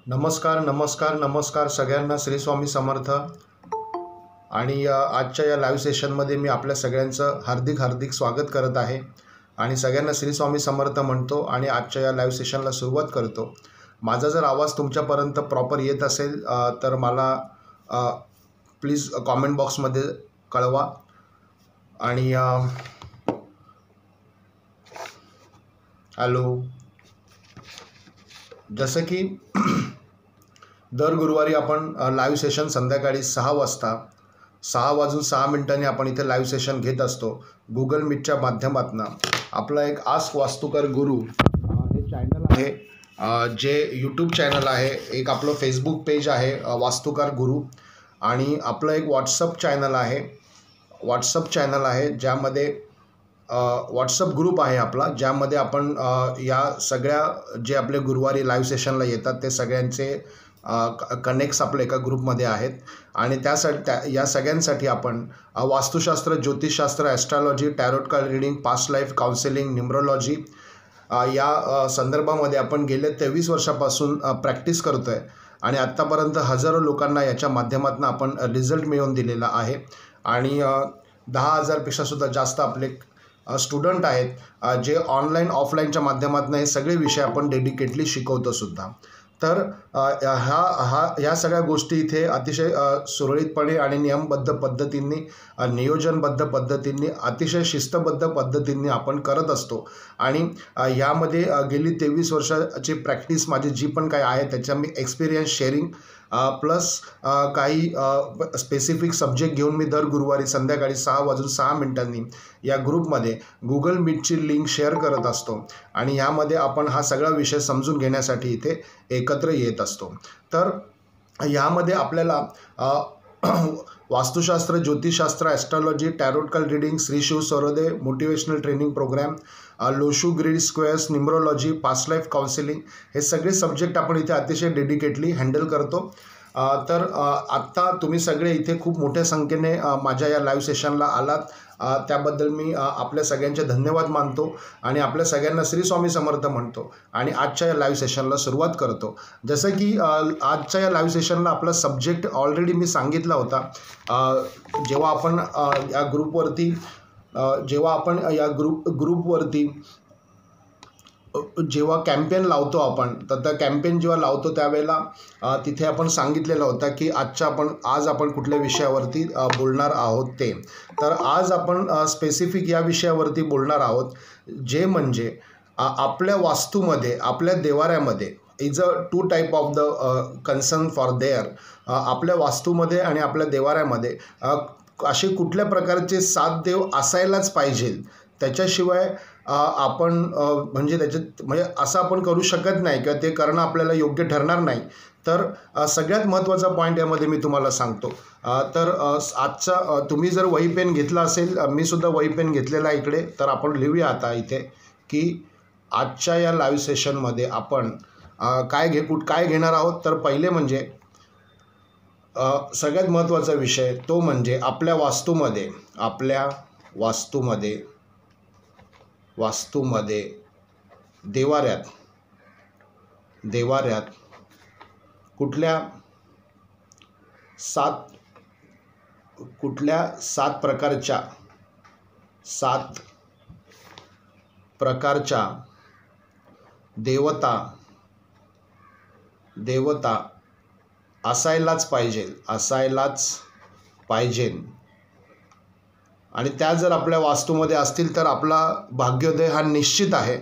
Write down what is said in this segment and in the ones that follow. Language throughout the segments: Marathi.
नमस्कार नमस्कार नमस्कार सगळ्यांना श्री स्वामी समर्थ. आणि आजच्या या लाईव्ह सेशनमध्ये मी आपल्या सगळ्यांचं हार्दिक हार्दिक स्वागत करत आहे आणि सगळ्यांना श्री स्वामी समर्थ म्हणतो आणि आजच्या या लाईव्ह सेशनला सुरुवात करतो. माझा जर आवाज तुमच्यापर्यंत प्रॉपर येत असेल तर मला प्लीज कॉमेंट बॉक्समध्ये कळवा. आणि हॅलो, जसं की दर गुरुवारी आपण लाईव्ह सेशन संध्याकाळी 6 वाजता 6:06 आपण इथे लाईव्ह सेशन घेत असतो गुगल मीटच्या माध्यमातून. आपला एक आस्क वास्तुकार गुरु हे चॅनल आहे, जे यूट्यूब चॅनल आहे, एक आपलं फेसबुक पेज आहे वास्तुकार गुरु, आणि आपलं एक व्हॉट्सअप चॅनल आहे ज्यामध्ये व्हॉट्सअप ग्रुप आहे आपला, ज्यामध्ये आपण या सगळ्या जे आपले गुरुवारी लाईव्ह सेशनला येतात ते सगळ्यांचे कनेक्ट्स आपल्या एका ग्रुपमध्ये आहेत. आणि त्यासाठी या सगळ्यांसाठी आपण वास्तुशास्त्र, ज्योतिषशास्त्र, astrology, tarot card reading, past life counselling, numerology या संदर्भामध्ये आपण गेले 23 वर्षापासून प्रॅक्टिस करतो आहे आणि आत्तापर्यंत हजारो लोकांना याच्या माध्यमातून आपण रिझल्ट मिळवून दिलेला आहे. आणि 10,000पेक्षा सुद्धा जास्त आपले स्टुडंट आहेत जे ऑनलाईन ऑफलाईनच्या माध्यमातून हे सगळे विषय आपण डेडिकेटली शिकवतो सुद्धा. तर ह्या सगळ्या गोष्टी इथे अतिशय सुरळीतपणे आणि नियमबद्ध पद्धतींनी, नियोजनबद्ध पद्धतींनी, अतिशय शिस्तबद्ध पद्धतींनी आपण करत असतो. आणि यामध्ये गेली 23 वर्षाची प्रॅक्टिस माझी जी पण काही आहे त्याच्या मी एक्सपिरियन्स शेअरिंग प्लस काही स्पेसिफिक सब्जेक्ट घेऊन मी दर गुरुवारी संध्याकाळी 6:06 या ग्रुपमध्ये गुगल मीटची लिंक शेअर करत असतो. आणि यामध्ये आपण हा सगळा विषय समजून घेण्यासाठी इथे एकत्र येत असतो. तर यामध्ये आपल्याला वास्तुशास्त्र, ज्योतिषशास्त्र, astrology, tarot card reading, Shri Shiv Sarode motivational training program, Lo Shu grid squares, numerology, past life counselling हे सगळे सब्जेक्ट आपण इथे अतिशय डेडिकेटली हँडल करतो. तर आत्ता तुम्ही सगळे इथे खूप मोठ्या संख्येने माझ्या या लाईव्ह सेशनला आलात, त्याबद्दल मी आपल्या सगळ्यांचे धन्यवाद मानतो आणि आपल्या सगळ्यांना श्री स्वामी समर्थ म्हणतो आणि आजच्या या लाईव्ह सेशनला सुरुवात करतो. जसं की आजच्या या लाईव्ह सेशनला आपला सब्जेक्ट ऑलरेडी मी सांगितला होता. जेव्हा आपण या ग्रुपवरती जेव्हा कॅम्पेन लावतो आपण, तर त्या कॅम्पेन जेव्हा लावतो त्यावेळेला तिथे आपण सांगितलेलं होतं की आज आपण कुठल्या विषयावरती बोलणार आहोत ते. तर आज आपण स्पेसिफिक या विषयावरती बोलणार आहोत, जे म्हणजे आपल्या वास्तूमध्ये, आपल्या देवाऱ्यामध्ये is a 2 type of the concern for there. आपल्या वास्तूमध्ये आणि आपल्या देवाऱ्यामध्ये असे कुठल्या प्रकारचे 7 देव असायलाच पाहिजे, त्याच्याशिवाय आपण म्हणजे असं आपण करू शकत नाही किंवा ते करणं आपल्याला योग्य ठरणार नाही. तर सगळ्यात महत्त्वाचा पॉईंट यामध्ये मी तुम्हाला सांगतो. तर आजचा तुम्ही जर वही पेन घेतला असेल, मी सुद्धा वही पेन घेतलेला आहे इकडे, तर आपण लिहूया आता इथे की आजच्या या लाईव्ह सेशनमध्ये आपण काय घेणार आहोत. तर पहिले म्हणजे सगळ्यात महत्त्वाचा विषय तो म्हणजे आपल्या वास्तूमध्ये देवाऱ्यात कुठल्या 7 प्रकारच्या देवता असायलाच पाहिजे आणि त्या जर आपल्या वास्तूमध्ये असतील तर आपला भाग्योदय हा निश्चित आहे.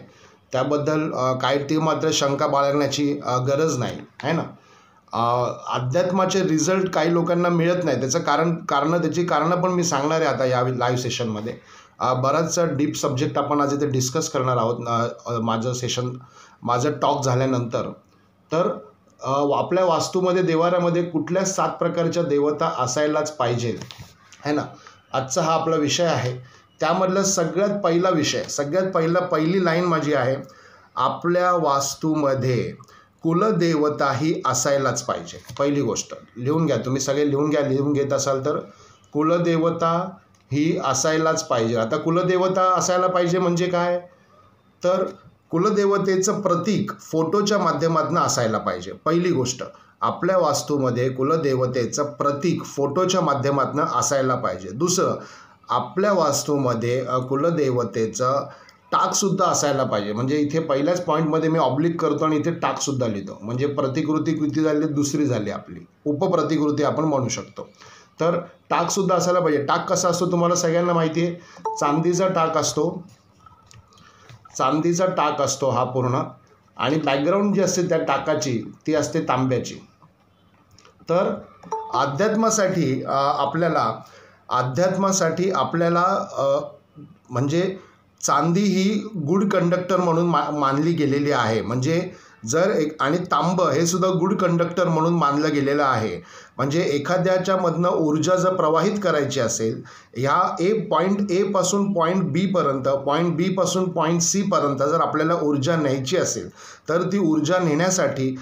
त्याबद्दल काही मात्र शंका बाळगण्याची गरज नाही, आहे ना. अध्यात्माचे रिझल्ट काही लोकांना मिळत नाही, त्याची कारणं पण मी सांगणार आहे आता या लाईव्ह सेशनमध्ये. बराचसा डीप सब्जेक्ट आपण आज इथे डिस्कस करणार आहोत माझं टॉक झाल्यानंतर. तर आपल्या वास्तूमध्ये, देवाऱ्यामध्ये कुठल्या 7 प्रकारच्या देवता असायलाच पाहिजे, है ना. आजचा हा आपला विषय आहे. त्यामधला सगळ्यात पहिली लाईन माझी आहे, आपल्या वास्तूमध्ये कुलदेवता ही असायलाच पाहिजे. पहिली गोष्ट लिहून घ्या, तुम्ही सगळे लिहून घेत असाल तर कुलदेवता ही असायलाच पाहिजे. आता कुलदेवता असायला पाहिजे म्हणजे काय, तर कुलदेवतेचं प्रतीक फोटोच्या माध्यमातून असायला पाहिजे. पहिली गोष्ट, आपल्या वास्तूमध्ये कुलदेवतेचं प्रतीक फोटोच्या माध्यमातून असायला पाहिजे. दुसरं, आपल्या वास्तूमध्ये कुलदेवतेचं टाकसुद्धा असायला पाहिजे. म्हणजे इथे पहिल्याच पॉईंटमध्ये मी ऑब्लिक करतो आणि इथे टाकसुद्धा लिहितो. म्हणजे प्रतिकृती किती झाली, दुसरी झाली आपली, उपप्रतिकृती आपण म्हणू शकतो. तर टाकसुद्धा असायला पाहिजे. टाक कसा असतो तुम्हाला सगळ्यांना माहिती आहे, चांदीचा टाक असतो. चांदीचा टाक असतो हा पूर्ण, आणि बॅकग्राऊंड जी असते त्या टाकाची ती असते तांब्याची. तर अध्यात्मासाठी आपल्याला म्हणजे चांदी ही गुड कंडक्टर म्हणून मानली गेलेली आहे. म्हणजे आणि तांब हे सुद्धा गुड कंडक्टर म्हणून मानलं गेलेलं आहे. म्हणजे एखाद्याच्या मधनं ऊर्जा जर प्रवाहित करायची असेल, ह्या पॉईंट ए पासून पॉईंट बी पर्यंत, पॉईंट बी पासून पॉईंट सी पर्यंत जर आपल्याला ऊर्जा न्यायची असेल, तर ती ऊर्जा नेण्यासाठी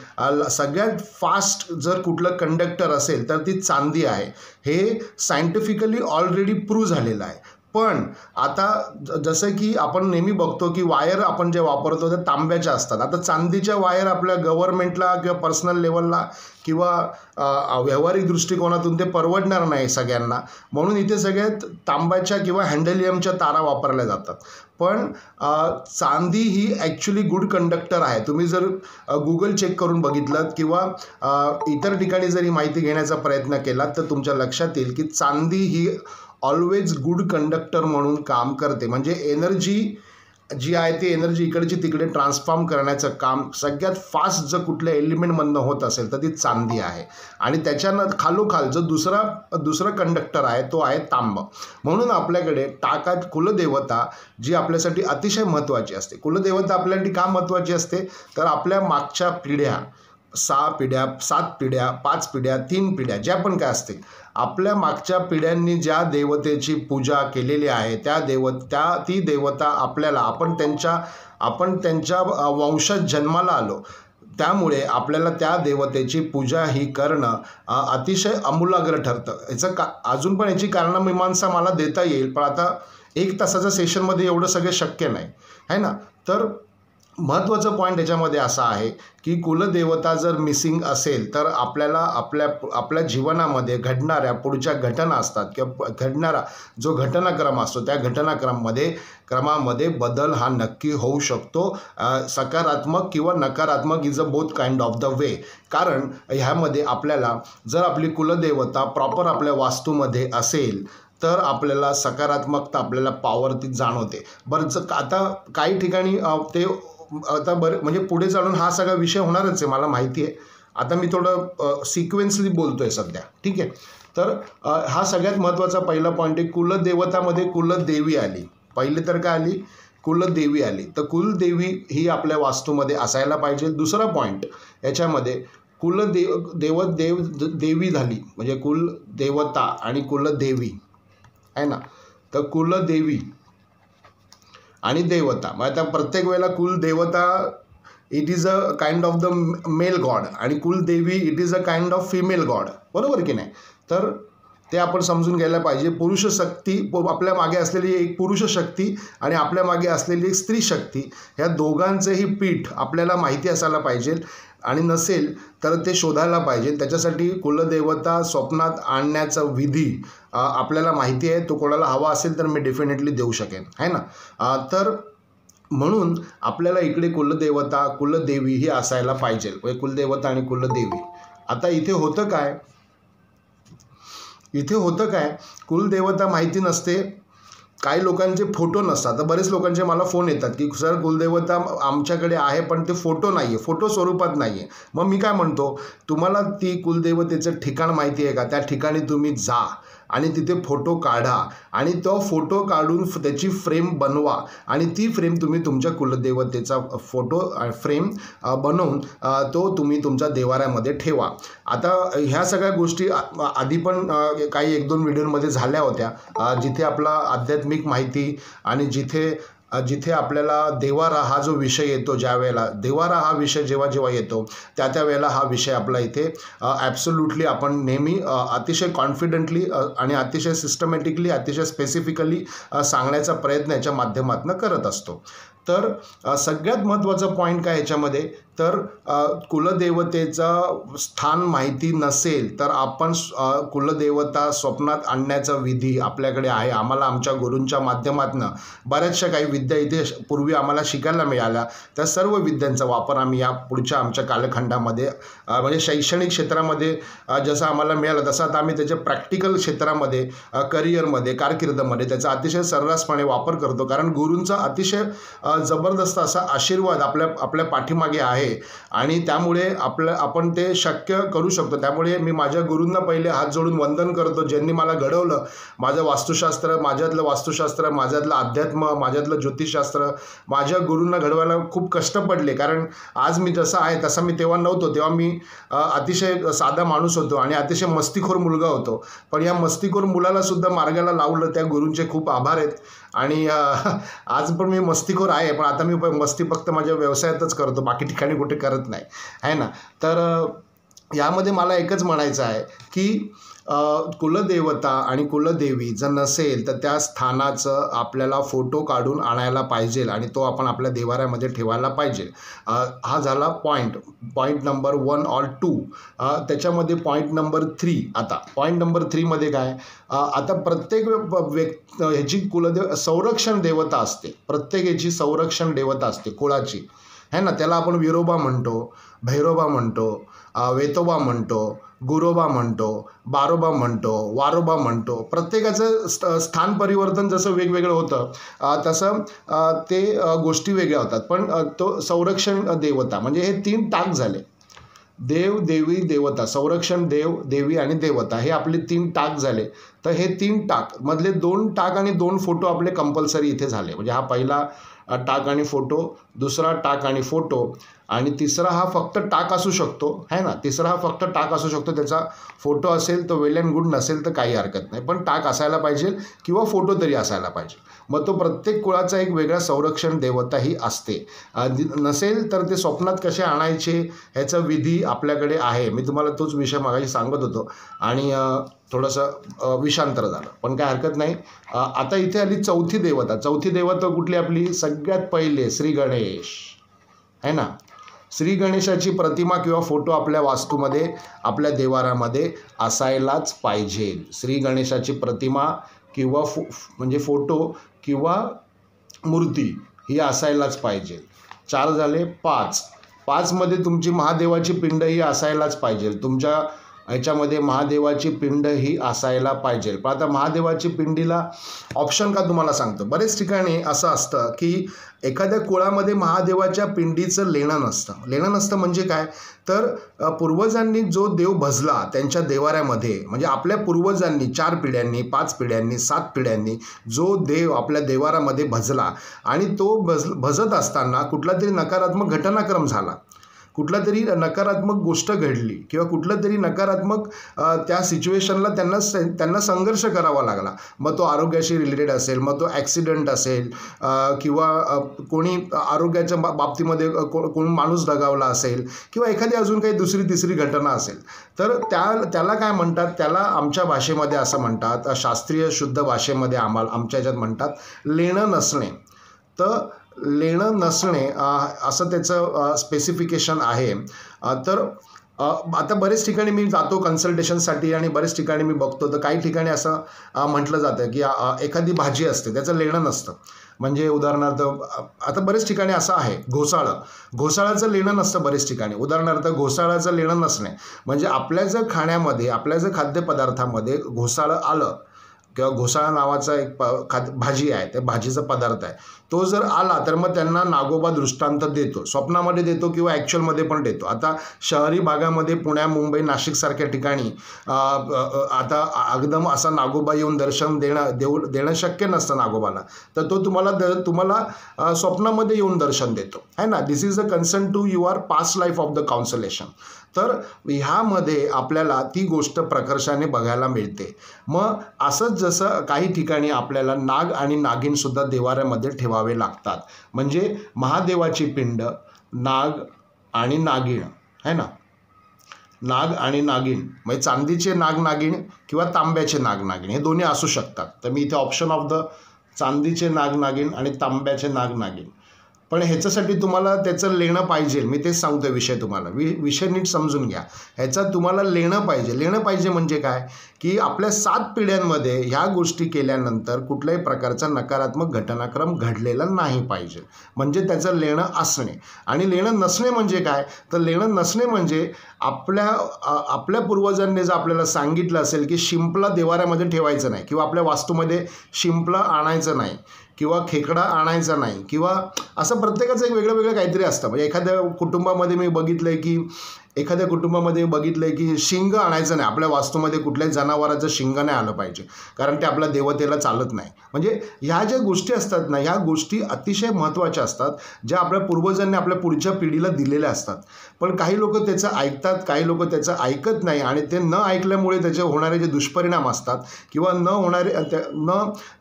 सगळ्यात फास्ट जर कुठलं कंडक्टर असेल तर ती चांदी आहे. हे सायंटिफिकली ऑलरेडी प्रूव्ह झालेलं आहे. पण आता जसं की आपण नेहमी बघतो की वायर आपण जे वापरतो ते तांब्याच्या असतात. आता चांदीच्या वायर आपल्या गव्हर्नमेंटला किंवा पर्सनल लेवलला किंवा व्यावहारिक दृष्टिकोनातून ते परवडणार नाही सगळ्यांना, म्हणून इथे सगळ्यात तांब्याच्या किंवा हँडलियमच्या तारा वापरल्या जातात. पण चांदी ही ॲक्च्युली गुड कंडक्टर आहे. तुम्ही जर गुगल चेक करून बघितलं किंवा इतर ठिकाणी जरी माहिती घेण्याचा प्रयत्न केला तर तुमच्या लक्षात येईल की चांदी ही ऑलवेज गुड कंडक्टर म्हणून काम करते. म्हणजे एनर्जी जी आहे ती एनर्जी इकडची तिकडे ट्रान्सफॉर्म करण्याचं काम सगळ्यात फास्ट जर कुठल्या एलिमेंटमधनं होत असेल तर ती चांदी आहे. आणि त्याच्यानं खालोखाल जो दुसरा कंडक्टर आहे तो आहे तांब. म्हणून आपल्याकडे टाकात कुलदेवता जी आपल्यासाठी अतिशय महत्त्वाची असते. कुलदेवता आपल्यासाठी का महत्त्वाची असते, तर आपल्या मागच्या पिढ्या, 6 पिढ्या, 7 पिढ्या, 5 पिढ्या, 3 पिढ्या, ज्या पण काय असतील, आपल्या मागच्या पिढ्यांनी ज्या देवतेची पूजा केलेली आहे ती देवता आपल्याला आपण त्यांच्या वंशात जन्माला आलो, त्यामुळे आपल्याला त्या देवतेची पूजा ही करणं अतिशय आमूलाग्र ठरतं. अजून पण याची कारणमीमांसा मला देता येईल, पण आता 1 तासाच्या सेशनमध्ये एवढं सगळं शक्य नाही आहे ना. तर महत्त्वाचा पॉईंट याच्यामध्ये असा आहे की कुलदेवता जर मिसिंग असेल तर आपल्याला आपल्या जीवनामध्ये घडणाऱ्या पुढच्या घटना असतात किंवा घडणारा जो घटनाक्रम असतो त्या क्रमामध्ये बदल हा नक्की होऊ शकतो. सकारात्मक किंवा नकारात्मक is a both kind of the way. कारण ह्यामध्ये आपल्याला जर आपली कुलदेवता प्रॉपर आपल्या वास्तूमध्ये असेल तर आपल्याला सकारात्मकता, आपल्याला पॉवर ती जाणवते. बरं, आता काही ठिकाणी म्हणजे पुढे चालून हा सगळा विषय होणारच आहे, मला माहिती आहे. आता मी थोडं सिक्वेन्सली बोलतो आहे सध्या, ठीक आहे. तर हा सगळ्यात महत्त्वाचा पहिला पॉईंट आहे. कुलदेवतामध्ये कुलदेवी आली. पहिले तर काय आली, कुलदेवी आली. तर कुलदेवी ही आपल्या वास्तूमध्ये असायला पाहिजे. दुसरा पॉईंट याच्यामध्ये देवी झाली, म्हणजे कुलदेवता आणि कुलदेवी आहे ना. तर कुलदेवी आणि देवता, मग आता प्रत्येक वेळेला कुलदेवता it is a kind of the male god आणि कुलदेवी it is a kind of female god, बरोबर की नाही. तर ते आपण समजून घ्यायला पाहिजे. पुरुष शक्ती, आपल्या मागे असलेली एक पुरुष शक्ती आणि आपल्या मागे असलेली एक स्त्री शक्ती, ह्या दोघांचेही पीठ आपल्याला माहिती असायला पाहिजे. आणि नसेल तर ते शोधायला पाहिजे. त्याच्यासाठी कुलदेवता स्वप्नात आणण्याचा विधी आपल्याला माहिती आहे. तो कोणाला हवा असेल तर मी डेफिनेटली देऊ शकेन, आहे ना. तर म्हणून आपल्याला इकडे कुलदेवता कुलदेवी ही असायला पाहिजे. कुलदेवता आणि कुलदेवी. आता इथे होतं काय, कुलदेवता माहिती नसते. काही लोकांचे फोटो नसतात. तर बरेच लोकांचे मला फोन येतात की सर कुलदेवता आमच्याकडे आहे पण ते फोटो नाही आहे, फोटो स्वरूपात नाही आहे. मग मी काय म्हणतो, तुम्हाला ती कुलदेवतेचं ठिकाण माहिती आहे का, त्या ठिकाणी तुम्ही जा आणि तिथे फोटो काढा आणि तो फोटो काढून त्याची फ्रेम बनवा आणि ती फ्रेम तुम्ही तुमच्या कुलदेवतेचा फोटो फ्रेम बनवून तो तुम्ही तुमच्या देवाऱ्यामध्ये ठेवा. आता ह्या सगळ्या गोष्टी आधी पण काही 1-2 व्हिडिओमध्ये झाल्या होत्या, जिथे आपला आध्यात्मिक माहिती आणि जिथे आपल्याला देवारा हा जो विषय येतो, ज्या वेळेला देवारा हा विषय जेव्हा येतो त्या वेळेला हा विषय आपला इथे ॲब्सोल्युटली आपण नेहमी अतिशय कॉन्फिडंटली आणि अतिशय सिस्टमॅटिकली, अतिशय स्पेसिफिकली सांगण्याचा प्रयत्न याच्या माध्यमातून करत असतो. तर सगळ्यात महत्त्वाचा पॉईंट काय याच्यामध्ये, तर कुलदेवतेचं स्थान माहिती नसेल तर आपण कुलदेवता स्वप्नात आणण्याचा विधी आपल्याकडे आहे. आम्हाला आमच्या गुरूंच्या माध्यमातून बऱ्याचशा काही विद्या इथे पूर्वी आम्हाला शिकायला मिळाल्या. त्या सर्व विद्यांचा वापर आम्ही या पुढच्या आमच्या कालखंडामध्ये म्हणजे शैक्षणिक क्षेत्रामध्ये जसं आम्हाला मिळालं तसं आता आम्ही त्याच्या प्रॅक्टिकल क्षेत्रामध्ये, करिअरमध्ये, कारकिर्दमध्ये त्याचा अतिशय सर्रासपणे वापर करतो. कारण गुरूंचा अतिशय जबरदस्त असा आशीर्वाद आपल्या पाठीमागे आहे आणि त्यामुळे आपण ते शक्य करू शकतो. त्यामुळे मी माझ्या गुरूंना पहिले हात जोडून वंदन करतो, ज्यांनी मला घडवलं. माझं वास्तुशास्त्र, माझ्यातलं वास्तुशास्त्र, माझ्यातलं अध्यात्म, माझ्यातलं ज्योतिषशास्त्र, माझ्या गुरूंना घडवायला खूप कष्ट पडले. कारण आज मी जसा आहे तसा मी तेव्हा नव्हतो. तेव्हा मी अतिशय साधा माणूस होतो आणि अतिशय मस्तीखोर मुलगा होतो. पण या मस्तीखोर मुलाला सुद्धा मार्गाला लावलं, त्या गुरूंचे खूप आभार आहेत. आणि आज पण मी मस्तीखोर आहे, पण आता मी मस्ती फक्त माझ्या व्यवसायातच करतो, बाकी ठिकाणी कुठे करत नाही, आहे ना. तर यामध्ये मला एकच म्हणायचं आहे की कुलदेवता आणि कुलदेवी जर नसेल तर त्या स्थानाचं आपल्याला फोटो काढून आणायला पाहिजे आणि तो आपण आपल्या देवाऱ्यामध्ये ठेवायला पाहिजे. हा झाला पॉईंट नंबर 1 और 2. त्याच्यामध्ये पॉईंट नंबर 3. आता पॉईंट नंबर 3मध्ये काय, आता प्रत्येक ह्याची संरक्षण देवता असते. प्रत्येक ह्याची संरक्षण देवता असते कुळाची, है ना. त्याला आपण विरोबा म्हणतो, भैरोबा म्हणतो, वेतोबा म्हणतो, गुरोबा म्हणतो, बारोबा म्हणतो, वारोबा म्हणतो. प्रत्येकाचं स्थान परिवर्तन जसं वेगवेगळं होतं तसं ते गोष्टी वेगळ्या होतात. पण तो संरक्षण देवता म्हणजे हे 3 टाक झाले. देव, देवी, देवता. संरक्षण देव, देवी आणि देवता हे आपले 3 टाक झाले. तर हे 3 टाक मधले 2 टाक आणि 2 फोटो आपले कंपल्सरी इथे झाले. म्हणजे हा पहिला टाक आणि फोटो, दुसरा टाक आणि फोटो, आणि तिसरा हा फक्त टाक असू शकतो, है ना. तिसरा हा फक्त टाक असू शकतो. त्याचा फोटो असेल तर वेल अँड गुड, नसेल तर काही हरकत नाही. पण टाक असायला पाहिजे किंवा फोटो तरी असायला पाहिजे. मग तो प्रत्येक कुळाचा एक वेगळा संरक्षण देवता ही असते. नसेल तर ते स्वप्नात कसे आणायचे ह्याचा विधी आपल्याकडे आहे. मी तुम्हाला तोच विषय मागाशी सांगत होतो आणि थोडंसं विषांतर झालं, पण काय हरकत नाही. आता इथे आली चौथी देवता. चौथी देवता कुठली आपली, सगळ्यात पहिले श्री गणेश, है ना. श्री गणेशाची प्रतिमा किंवा फोटो आपल्या वास्तूमध्ये, आपल्या देवारामध्ये असायलाच पाहिजे. श्री गणेशाची प्रतिमा किंवा म्हणजे फोटो किंवा मूर्ती ही असायलाच पाहिजे. 4 झाले. 5 मध्ये तुमची महादेवाची पिंड ही असायलाच पाहिजे. तुमच्या ह्याच्यामध्ये महादेवाची पिंड ही असायला पाहिजे. पण आता महादेवाची पिंडीला ऑप्शन का तुम्हाला सांगतो. बरेच ठिकाणी असं असतं की एखाद्या कुळामध्ये महादेवाच्या पिंडीचं लेणं नसतं म्हणजे काय, तर पूर्वजांनी जो देव भजला त्यांच्या देवाऱ्यामध्ये, म्हणजे आपल्या पूर्वजांनी 4 पिढ्यांनी, 5 पिढ्यांनी, 7 पिढ्यांनी जो देव आपल्या देवाऱ्यामध्ये भजला आणि तो भजत असताना कुठला तरी नकारात्मक घटनाक्रम झाला, कुठला तरी नकारात्मक गोष्ट घडली किंवा कुठलं तरी नकारात्मक त्या सिच्युएशनला त्यांना संघर्ष करावा लागला. मग तो आरोग्याशी रिलेटेड असेल, मग तो ॲक्सिडेंट असेल किंवा कोणी आरोग्याच्या बाबतीमध्ये कोणी माणूस दगावला असेल किंवा एखादी अजून काही दुसरी तिसरी घटना असेल, तर त्याला काय म्हणतात, त्याला आमच्या भाषेमध्ये असं म्हणतात, शास्त्रीय शुद्ध भाषेमध्ये आमच्या ह्याच्यात म्हणतात लेणं नसणे. तर लेणं नसणे असं त्याचं स्पेसिफिकेशन आहे. तर आता बरेच ठिकाणी मी जातो कन्सल्टेशनसाठी आणि बरेच ठिकाणी मी बघतो, तर काही ठिकाणी असं म्हटलं जातं की एखादी भाजी असते त्याचं लेणं नसतं. म्हणजे उदाहरणार्थ आता बरेच ठिकाणी असं आहे, घोसाळाचं लेणं नसतं बरेच ठिकाणी. उदाहरणार्थ घोसाळाचं लेणं नसणे म्हणजे आपल्या जर खाण्यामध्ये, आपल्या जर खाद्यपदार्थामध्ये घोसाळं आलं किंवा घोसाळा नावाचा एक भाजी आहे, त्या भाजीचा पदार्थ आहे, तो जर आला तर मग त्यांना नागोबा दृष्टांत देतो, स्वप्नामध्ये देतो किंवा ॲक्च्युअलमध्ये पण देतो. आता शहरी भागामध्ये पुण्या, मुंबई, नाशिकसारख्या ठिकाणी आता एकदम असा नागोबा येऊन दर्शन देणं शक्य नसतं नागोबाला, तर तो तुम्हाला स्वप्नामध्ये येऊन दर्शन देतो, है ना. This is a concern to your past life of the consolation. तर ह्यामध्ये आपल्याला ती गोष्ट प्रकर्षाने बघायला मिळते. मग असंच जसं काही ठिकाणी आपल्याला नाग आणि नागिनसुद्धा देवाऱ्यामध्ये ठेवावे लागतात. म्हणजे महादेवाची पिंड, नाग आणि नागिण, है ना. नाग आणि नागिण म्हणजे चांदीचे नाग नागिण किंवा तांब्याचे नाग नागिण हे दोन्ही असू शकतात. तर मी इथे ऑप्शन ऑफ द चांदीचे नाग नागिण आणि तांब्याचे नाग नागिण. पण ह्याच्यासाठी तुम्हाला त्याचं लेणं पाहिजे. मी तेच सांगतो विषय तुम्हाला, विषय नीट समजून घ्या. ह्याचा तुम्हाला लेणं पाहिजे. लेणं पाहिजे म्हणजे काय, की आपल्या 7 पिढ्यांमध्ये ह्या गोष्टी केल्यानंतर कुठल्याही प्रकारचा नकारात्मक घटनाक्रम घडलेला नाही पाहिजे, म्हणजे त्याचं लेणं असणे. आणि लेणं नसणे म्हणजे काय, तर लेणं नसणे म्हणजे आपल्या पूर्वजांनी जर आपल्याला सांगितलं असेल की शिंपला देवाऱ्यामध्ये ठेवायचं नाही, किंवा आपल्या वास्तूमध्ये शिंपला आणायचं नाही, किंवा खेकडा आणायचा नाही, किंवा असं प्रत्येकाचं एक वेगळं वेगळं काहीतरी असतं. म्हणजे एखाद्या कुटुंबामध्ये मी बघितलं आहे की शिंग आणायचं नाही. आपल्या वास्तूमध्ये कुठल्याही जनावराचं शिंग नाही आलं पाहिजे, कारण ते आपल्या देवतेला चालत नाही. म्हणजे ह्या ज्या गोष्टी असतात ना, ह्या गोष्टी अतिशय महत्त्वाच्या असतात, ज्या आपल्या पूर्वजांनी आपल्या पुढच्या पिढीला दिलेल्या असतात. पण काही लोक त्याचं ऐकतात, काही लोक त्याचं ऐकत नाही, आणि ते न ऐकल्यामुळे त्याचे होणारे जे दुष्परिणाम असतात, किंवा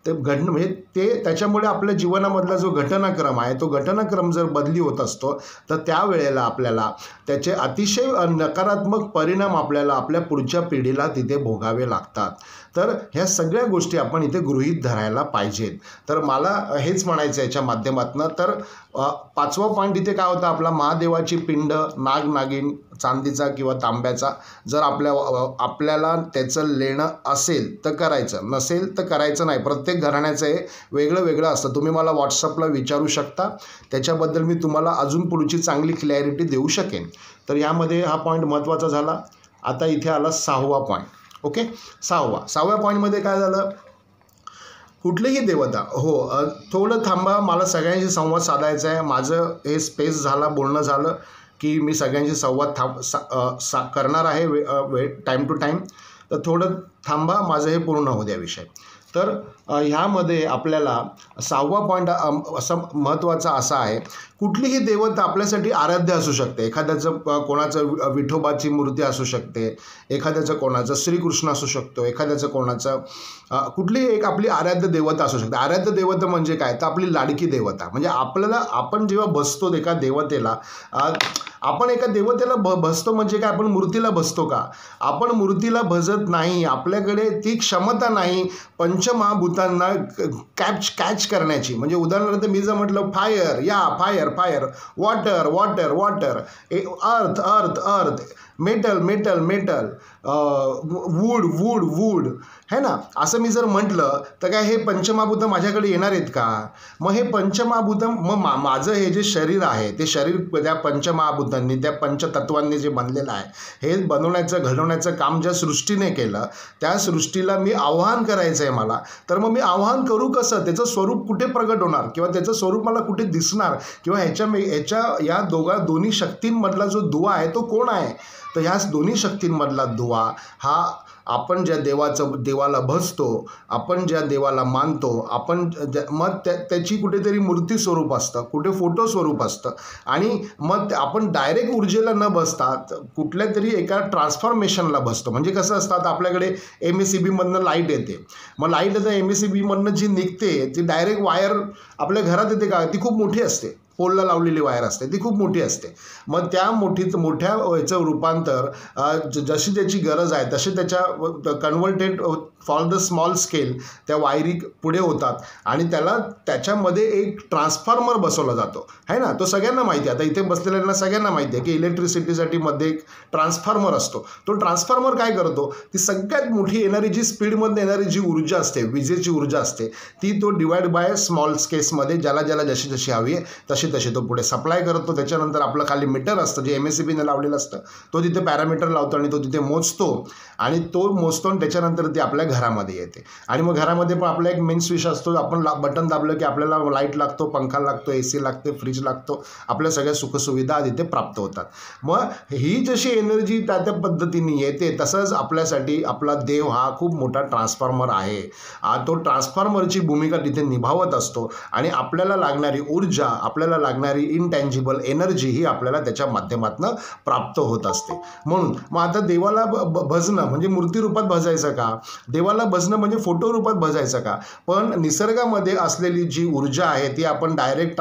म्हणजे ते त्याच्यामुळे आपल्या जीवनामधला जो घटनाक्रम आहे, तो घटनाक्रम जर बदली होत असतो, तर त्यावेळेला आपल्याला त्याचे अतिशय नकारात्मक परिणाम आपल्याला आपल्या पुढच्या पिढीला तिथे भोगावे लागतात. तर ह्या सगळ्या गोष्टी आपण इथे गृहीत धरायला पाहिजेत. तर मला हेच म्हणायचं याच्या माध्यमातून. तर 5वा पॉईंट इथे काय होता आपला, महादेवाची पिंड, नाग नागिन, चांदीचा किंवा तांब्याचा, जर आपल्याला त्याचं लेणं असेल तर करायचं, नसेल तर करायचं नाही. प्रत्येक घराण्याचं हे वेगळं वेगळं असतं. तुम्ही मला व्हॉट्सअपला विचारू शकता, त्याच्याबद्दल मी तुम्हाला अजून पुढची चांगली क्लॅरिटी देऊ शकेन. तर यामध्ये हा पॉईंट महत्त्वाचा झाला. आता इथे आला 6वा पॉईंट. ओके, 6व्या पॉईंटमध्ये काय झालं, कुठलीही देवता, थोडं थांबा, मला सगळ्यांशी संवाद साधायचा आहे. माझं हे स्पेस झाला, बोलणं झालं की मी सगळ्यांशी संवाद करणार आहे टाईम टू टाईम. तर थोडं थांबा, माझं हे पूर्ण होऊ द्या विषय. तर ह्यामध्ये आपल्याला 6वा पॉईंट असं महत्त्वाचा असा आहे, कुठलीही देवता आपल्यासाठी आराध्य असू शकते. एखाद्याचं कोणाचं विठोबाची मूर्ती असू शकते, एखाद्याचं कोणाचं श्रीकृष्ण असू शकतो, एखाद्याचं कोणाचं कुठलीही एक आपली आराध्य देवता असू शकते. आराध्य देवता म्हणजे काय, तर आपली लाडकी देवता. म्हणजे आपण जेव्हा बसतो एका देवतेला, आपण एका देवतेला भजतो म्हणजे काय, आपण मूर्तीला भजतो का, आपण मूर्तीला भजत नाही. आपल्याकडे ती क्षमता नाही पंचमहाभूतांना कॅच करण्याची. म्हणजे उदाहरणार्थ मी जर म्हटलं fire, fire fire, water water water, earth earth earth, metal metal metal, wood wood wood, है ना, असं मी जर म्हटलं तर काय हे पंचमहाभूत माझ्याकडे येणार आहेत का. मग हे पंचमहाभूत, मग माझं हे जे शरीर आहे, ते शरीर त्या पंचमहाभूतांनी, त्या पंचतत्वांनी जे बनलेलं आहे, हे घडवण्याचं काम ज्या सृष्टीने केलं, त्या सृष्टीला मी आव्हान करायचं आहे मला. तर मग मी आव्हान करू कसं, त्याचं स्वरूप कुठे प्रगट होणार, किंवा त्याचं स्वरूप मला कुठे दिसणार, किंवा या दोन्ही शक्तींमधला जो दुवा आहे तो कोण आहे. तर ह्या दोन्ही शक्तींमधला दुवा हा आपण ज्या देवाला भजतो, आपण ज्या देवाला मानतो, मग त्याची कुठेतरी मूर्ती स्वरूप असतं, कुठे फोटो स्वरूप असतं. आणि मग आपण डायरेक्ट ऊर्जेला न बसता कुठल्या तरी एका ट्रान्सफॉर्मेशनला बसतो. म्हणजे कसं असतं, आपल्याकडे MACBमधनं लाईट येते, मग लाईट आता MACBमधनं जी निघते ती डायरेक्ट वायर आपल्या घरात येते का, ती खूप मोठी असते, पोलला लावलेली वायर असते, ती खूप मोठी असते. मग त्या मोठ्या याचं रूपांतर जशी त्याची गरज आहे तशी त्याच्या converted for the small scale त्या वायरी पुढे होतात, आणि त्याच्यामध्ये एक ट्रान्सफॉर्मर बसवला जातो, है ना. तो सगळ्यांना माहिती आहे, आता इथे बसलेल्यांना सगळ्यांना माहिती आहे की इलेक्ट्रिसिटीसाठी मध्ये एक ट्रान्सफॉर्मर असतो. तो ट्रान्सफॉर्मर काय करतो, ती सगळ्यात मोठी येणारी जी स्पीडमध्ये येणारी जी ऊर्जा असते, विजेची ऊर्जा असते, ती तो डिवाइड बाय स्मॉल स्केल्समध्ये ज्याला जशी जशी हवी आहे तशी तो पुढे सप्लाय करतो. त्याच्यानंतर आपलं खाली मीटर असतं जे MACBने लावलेलं असतं, तो तिथे पॅरामीटर लावतो आणि तो तिथे मोजतो, आणि त्याच्यानंतर ती आपल्या घरामध्ये येते. आणि मग घरामध्ये पण आपला एक मेन स्विच असतो, आपण बटन दाबलं की आपल्याला लाईट लागतो, पंखा लागतो, AC लागते, फ्रीज लागतो, आपल्या सगळ्या सुखसुविधा तिथे प्राप्त होतात. मग ही जशी एनर्जी त्या पद्धतीने येते, तसंच आपल्यासाठी आपला देव हा खूप मोठा ट्रान्सफॉर्मर आहे. तो ट्रान्सफॉर्मरची भूमिका तिथे निभावत असतो, आणि आपल्याला लागणारी ऊर्जा, आपल्याला लागणारी इनटँजिबल एनर्जी ही आपल्याला त्याच्या माध्यमातून प्राप्त होत असते. म्हणून मग आता देवाला भजणं म्हणजे मूर्ती रूपात भजायचं का, देवाला भजणं म्हणजे फोटो रूपात भजायचं का. पण निसर्गामध्ये असलेली जी ऊर्जा आहे ती आपण डायरेक्ट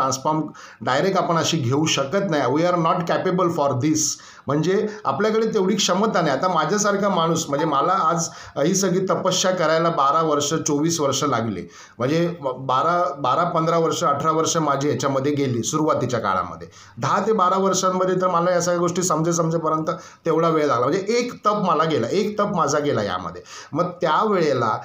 आपण अशी घेऊ शकत नाही. We are not capable for this. म्हणजे आपल्याकडे तेवढी क्षमता नाही. आता माझ्यासारखा माणूस म्हणजे मला आज ही सगळी तपस्या करायला 12 वर्ष 24 वर्ष लागली. म्हणजे 15 वर्ष 18 वर्ष माझी ह्याच्यामध्ये गेली सुरुवातीच्या काळामध्ये. 10 ते 12 वर्षांमध्ये तर मला या सगळ्या गोष्टी समजेपर्यंत तेवढा वेळ लागला. म्हणजे एक तप मला गेला, एक तप माझा गेला यामध्ये. मग त्यावेळेला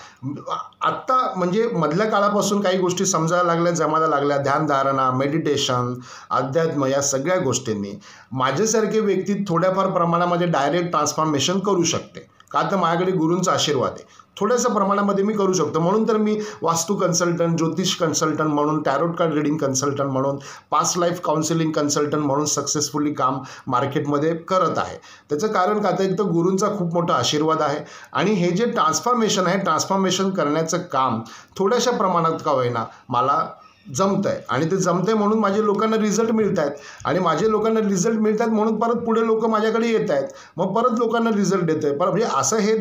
आत्ता म्हणजे मधल्या काळापासून काही गोष्टी समजायला लागल्या, जमायला लागल्या. ध्यानधारणा, मेडिटेशन, अध्यात्म या सगळ्या गोष्टींनी माझ्यासारखे व्यक्ती थोड्याफार प्रमाणामध्ये डायरेक्ट ट्रान्सफॉर्मेशन करू शकते. का तर माझ्याकडे गुरूंचा आशीर्वाद आहे. थोड्याशा प्रमाणामध्ये मी करू शकतो. म्हणून तर मी वास्तू कन्सल्टंट, ज्योतिष कन्सल्टंट म्हणून, टॅरोट कार्ड रीडिंग कन्सल्टंट म्हणून, पास्ट लाईफ काउन्सिलिंग कन्सल्टंट म्हणून सक्सेसफुली काम मार्केटमध्ये करत आहे. त्याचं कारण का तर एक तर गुरूंचा खूप मोठा आशीर्वाद आहे आणि हे जे ट्रान्सफॉर्मेशन आहे, ट्रान्सफॉर्मेशन करण्याचं काम थोड्याशा प्रमाणात का होईना मला जमतं आहे. आणि ते जमतं आहे म्हणून माझे लोकांना रिझल्ट मिळत आहेत. आणि माझे लोकांना रिझल्ट मिळत आहेत म्हणून परत पुढे लोक माझ्याकडे येत आहेत. मग परत लोकांना रिझल्ट येतो आहे. पण म्हणजे असं हे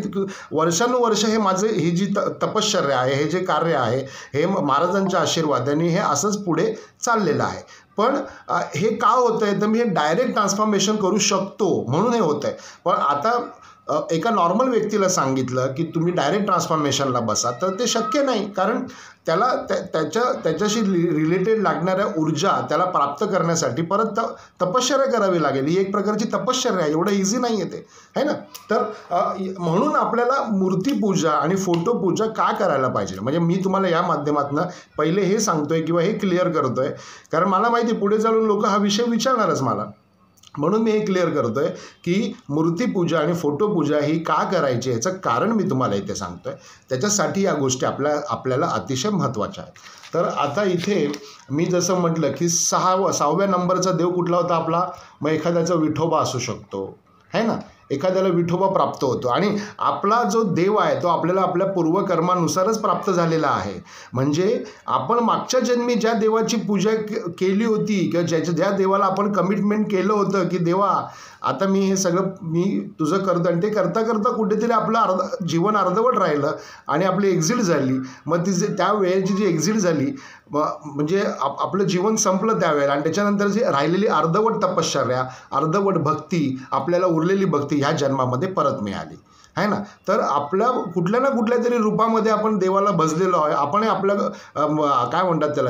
वर्षानुवर्ष हे माझं ही जी तपश्चर्या आहे, हे जे कार्य आहे, हे महाराजांच्या आशीर्वादाने हे असंच पुढे चाललेलं आहे. पण हे का होतं आहे तर मी हे डायरेक्ट ट्रान्सफॉर्मेशन करू शकतो म्हणून हे होतं आहे. पण आता एका नॉर्मल व्यक्तीला सांगितलं की तुम्ही डायरेक्ट ट्रान्सफॉर्मेशनला बसा तर ते शक्य नाही. कारण त्याला त्याच्याशी रिलेटेड लागणाऱ्या ऊर्जा त्याला प्राप्त करण्यासाठी परत तपश्चर्या करावी लागेल. ही एक प्रकारची तपश्चर्या आहे. एवढं इझी नाही आहे ते, आहे ना. तर म्हणून आपल्याला मूर्तीपूजा आणि फोटोपूजा का करायला पाहिजे. म्हणजे मी तुम्हाला या माध्यमातून पहिले हे सांगतोय किंवा हे क्लिअर करतोय कारण मला माहिती आहे पुढे चालून लोक हा विषय विचारणारच मला. म्हणून मी हे क्लिअर करतोय की मूर्तीपूजा आणि फोटोपूजा ही का करायची याचं कारण मी तुम्हाला इथे सांगतोय. त्याच्यासाठी या गोष्टी आपल्याला अतिशय महत्त्वाच्या आहेत. तर आता इथे मी जसं म्हटलं की 6व्या नंबरचा देव कुठला होता आपला. मग एखाद्याचा विठोबा असू शकतो, है ना. एखाद्याला विठोबा प्राप्त होतो आणि आपला जो देव आहे तो आपल्याला आपल्या पूर्वकर्मानुसारच प्राप्त झालेला आहे. म्हणजे आपण मागच्या जन्मी ज्या देवाची पूजा केली होती किंवा ज्या देवाला आपण कमिटमेंट केलं होतं की देवा आता मी हे सगळं मी तुझं करतो आणि ते करता करता कुठेतरी आपलं जीवन अर्धवट राहिलं आणि आपली एक्झिट झाली. मग त्या वेळेची जी एक्झिट झाली म्हणजे आपलं जीवन संपलं त्यावेळेला आणि त्याच्यानंतर जी राहिलेली अर्धवट तपश्चर्या, अर्धवट भक्ती, आपल्याला उरलेली भक्ती ह्या जन्मामध्ये परत मिळाली, आहे ना. तर आपल्या कुठल्या ना कुठल्या तरी रूपामध्ये आपण देवाला भजलेलो आहे. आपण आपल्या काय म्हणतात त्याला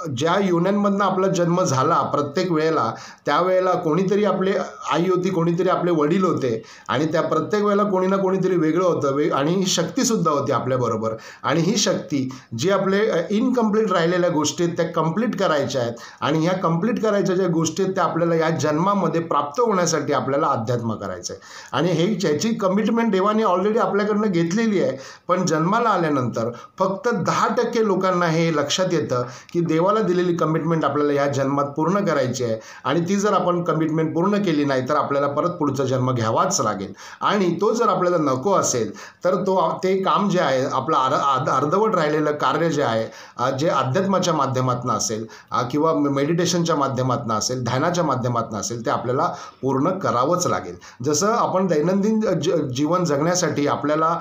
ज्या योन्यांमधनं आपला जन्म झाला प्रत्येक वेळेला त्यावेळेला कोणीतरी आपले आई होती, कोणीतरी आपले वडील होते आणि त्या प्रत्येक वेळेला कोणी ना कोणीतरी वेगळं होतं आणि ही शक्तीसुद्धा होती आपल्याबरोबर. आणि ही शक्ती जी आपले इनकम्प्लीट राहिलेल्या गोष्टी आहेत त्या कंप्लीट करायच्या आहेत आणि ह्या कंप्लीट करायच्या ज्या गोष्टी आहेत त्या आपल्याला या जन्मामध्ये प्राप्त होण्यासाठी आपल्याला अध्यात्म करायचं आहे. आणि ह्याची कमिटमेंट देवाने ऑलरेडी आपल्याकडनं घेतलेली आहे. पण जन्माला आल्यानंतर फक्त 10% लोकांना हे लक्षात येतं की देवाला दिलेली कमिटमेंट आपल्याला या जन्मात पूर्ण करायची आहे आणि ती जर आपण कमिटमेंट पूर्ण केली नाही तर आपल्याला परत पुढचा जन्म घ्यावाच लागेल. आणि तो जर आपल्याला नको असेल तर ते काम जे आहे आपलं अर्धवट राहिलेलं कार्य जे आहे, जे अध्यात्माच्या माध्यमातून असेल किंवा मेडिटेशनच्या माध्यमातून असेल, ध्यानाच्या माध्यमातून असेल, ते आपल्याला पूर्ण करावंच लागेल. जसं आपण दैनंदिन जीवन जगण्यासाठी आपल्याला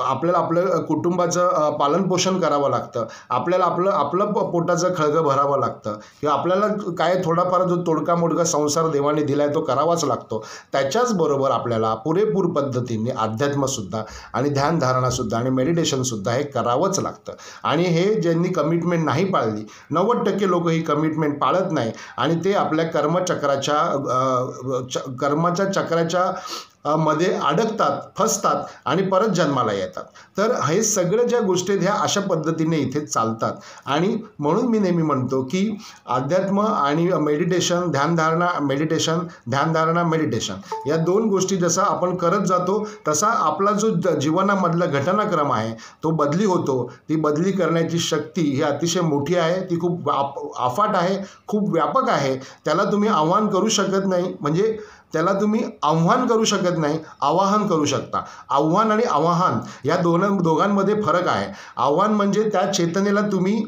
आपलं कुटुंबाचं पालनपोषण करावं लागतं. आपल्याला आपलं पोटाचं खळगं भरावं लागतं किंवा आपल्याला काय थोडाफार जो तोडका मोडका संसार देवाने दिलाय तो करावाच लागतो. त्याच्याचबरोबर आपल्याला पुरेपूर पद्धतीने अध्यात्मसुद्धा आणि ध्यानधारणासुद्धा आणि मेडिटेशनसुद्धा हे करावंच लागतं. आणि हे ज्यांनी कमिटमेंट नाही पाळली, 90% लोक ही कमिटमेंट पाळत नाही आणि ते आपल्या कर्माच्या चक्राच्या मध्ये अडकतात, फसतात आणि परत जन्माला येतात. तर हे सगळं ज्या गोष्टी आहेत ह्या अशा पद्धतीने इथे चालतात. आणि म्हणून मी नेहमी म्हणतो की अध्यात्म आणि मेडिटेशन, ध्यानधारणा मेडिटेशन या 2 गोष्टी जसं आपण करत जातो तसा आपला जो जीवनामधला घटनाक्रम आहे तो बदली होतो. ती बदली करण्याची शक्ती ही अतिशय मोठी आहे, ती खूप अफाट आहे, खूप व्यापक आहे. त्याला तुम्ही आव्हान करू शकत नाही. म्हणजे त्याला तुम्ही आव्हान करू शकत नाही, आवाहन करू शकता. आव्हान आणि आवाहन या दोघांमध्ये फरक आहे. आव्हान म्हणजे त्या चेतनेला तुम्ही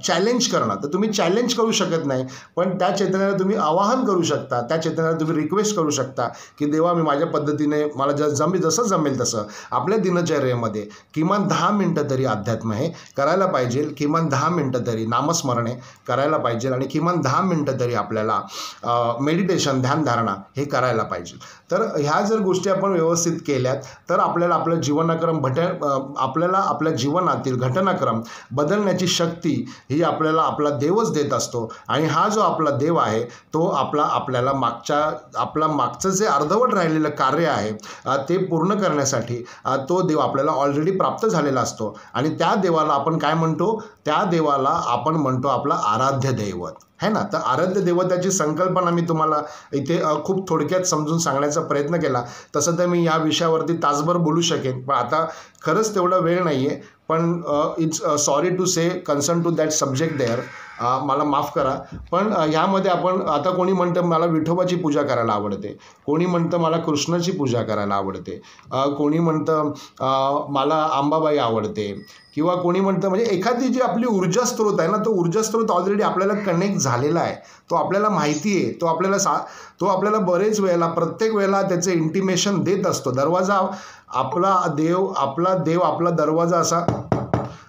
चॅलेंज करणं, तर तुम्ही चॅलेंज करू शकत नाही, पण त्या चेतनेला तुम्ही आवाहन करू शकता, त्या चेतनेला तुम्ही रिक्वेस्ट करू शकता की देवा मी माझ्या पद्धतीने मला जसं जमेल तसं आपल्या दिनचर्येमध्ये किमान 10 मिनटं तरी अध्यात्म हे करायला पाहिजे, किमान 10 मिनटं तरी नामस्मरणे करायला पाहिजे आणि किमान 10 मिनटं तरी आपल्याला मेडिटेशन ध्यानधारणा हे करायला पाहिजे. तर ह्या जर गोष्टी आपण व्यवस्थित केल्यात तर आपल्याला आपलं जीवनक्रम आपल्याला आपल्या जीवनातील घटनाक्रम बदलण्याची शक्ती ही आपल्याला आपला देवच देत असतो. आणि हा जो आपला देव आहे तो आपल्याला मागचं जे अर्धवट राहिलेलं कार्य आहे ते पूर्ण करण्यासाठी तो देव आपल्याला ऑलरेडी प्राप्त झालेला असतो. आणि त्या देवाला आपण काय म्हणतो, त्या देवाला आपण म्हणतो आपला आराध्य दैवत है ना. तर आराध्य दैवताची संकल्पना मी तुम्हाला इथे खूप थोडक्यात समजून सांगण्याचा प्रयत्न केला. तसं तर मी या विषयावरती तासभर बोलू शकेन, पण आता खरंच तेवढा वेळ नाही आहे. पण it's sorry to say concern to that subject there, मला माफ करा. पण ह्यामध्ये आपण आता कोणी म्हणतं मला विठोबाची पूजा करायला आवडते, कोणी म्हणतं मला कृष्णाची पूजा करायला आवडते, कोणी म्हणतं मला अंबाबाई आवडते, किंवा कोणी म्हणतं म्हणजे एखादी जी आपली ऊर्जा स्रोत आहे ना, तो ऊर्जा स्रोत ऑलरेडी आपल्याला कनेक्ट झालेला आहे, तो आपल्याला माहिती आहे, तो आपल्याला बरेच वेळेला प्रत्येक वेळेला त्याचे इंटिमेशन देत असतो. दरवाजा आपला देव आपला दरवाजा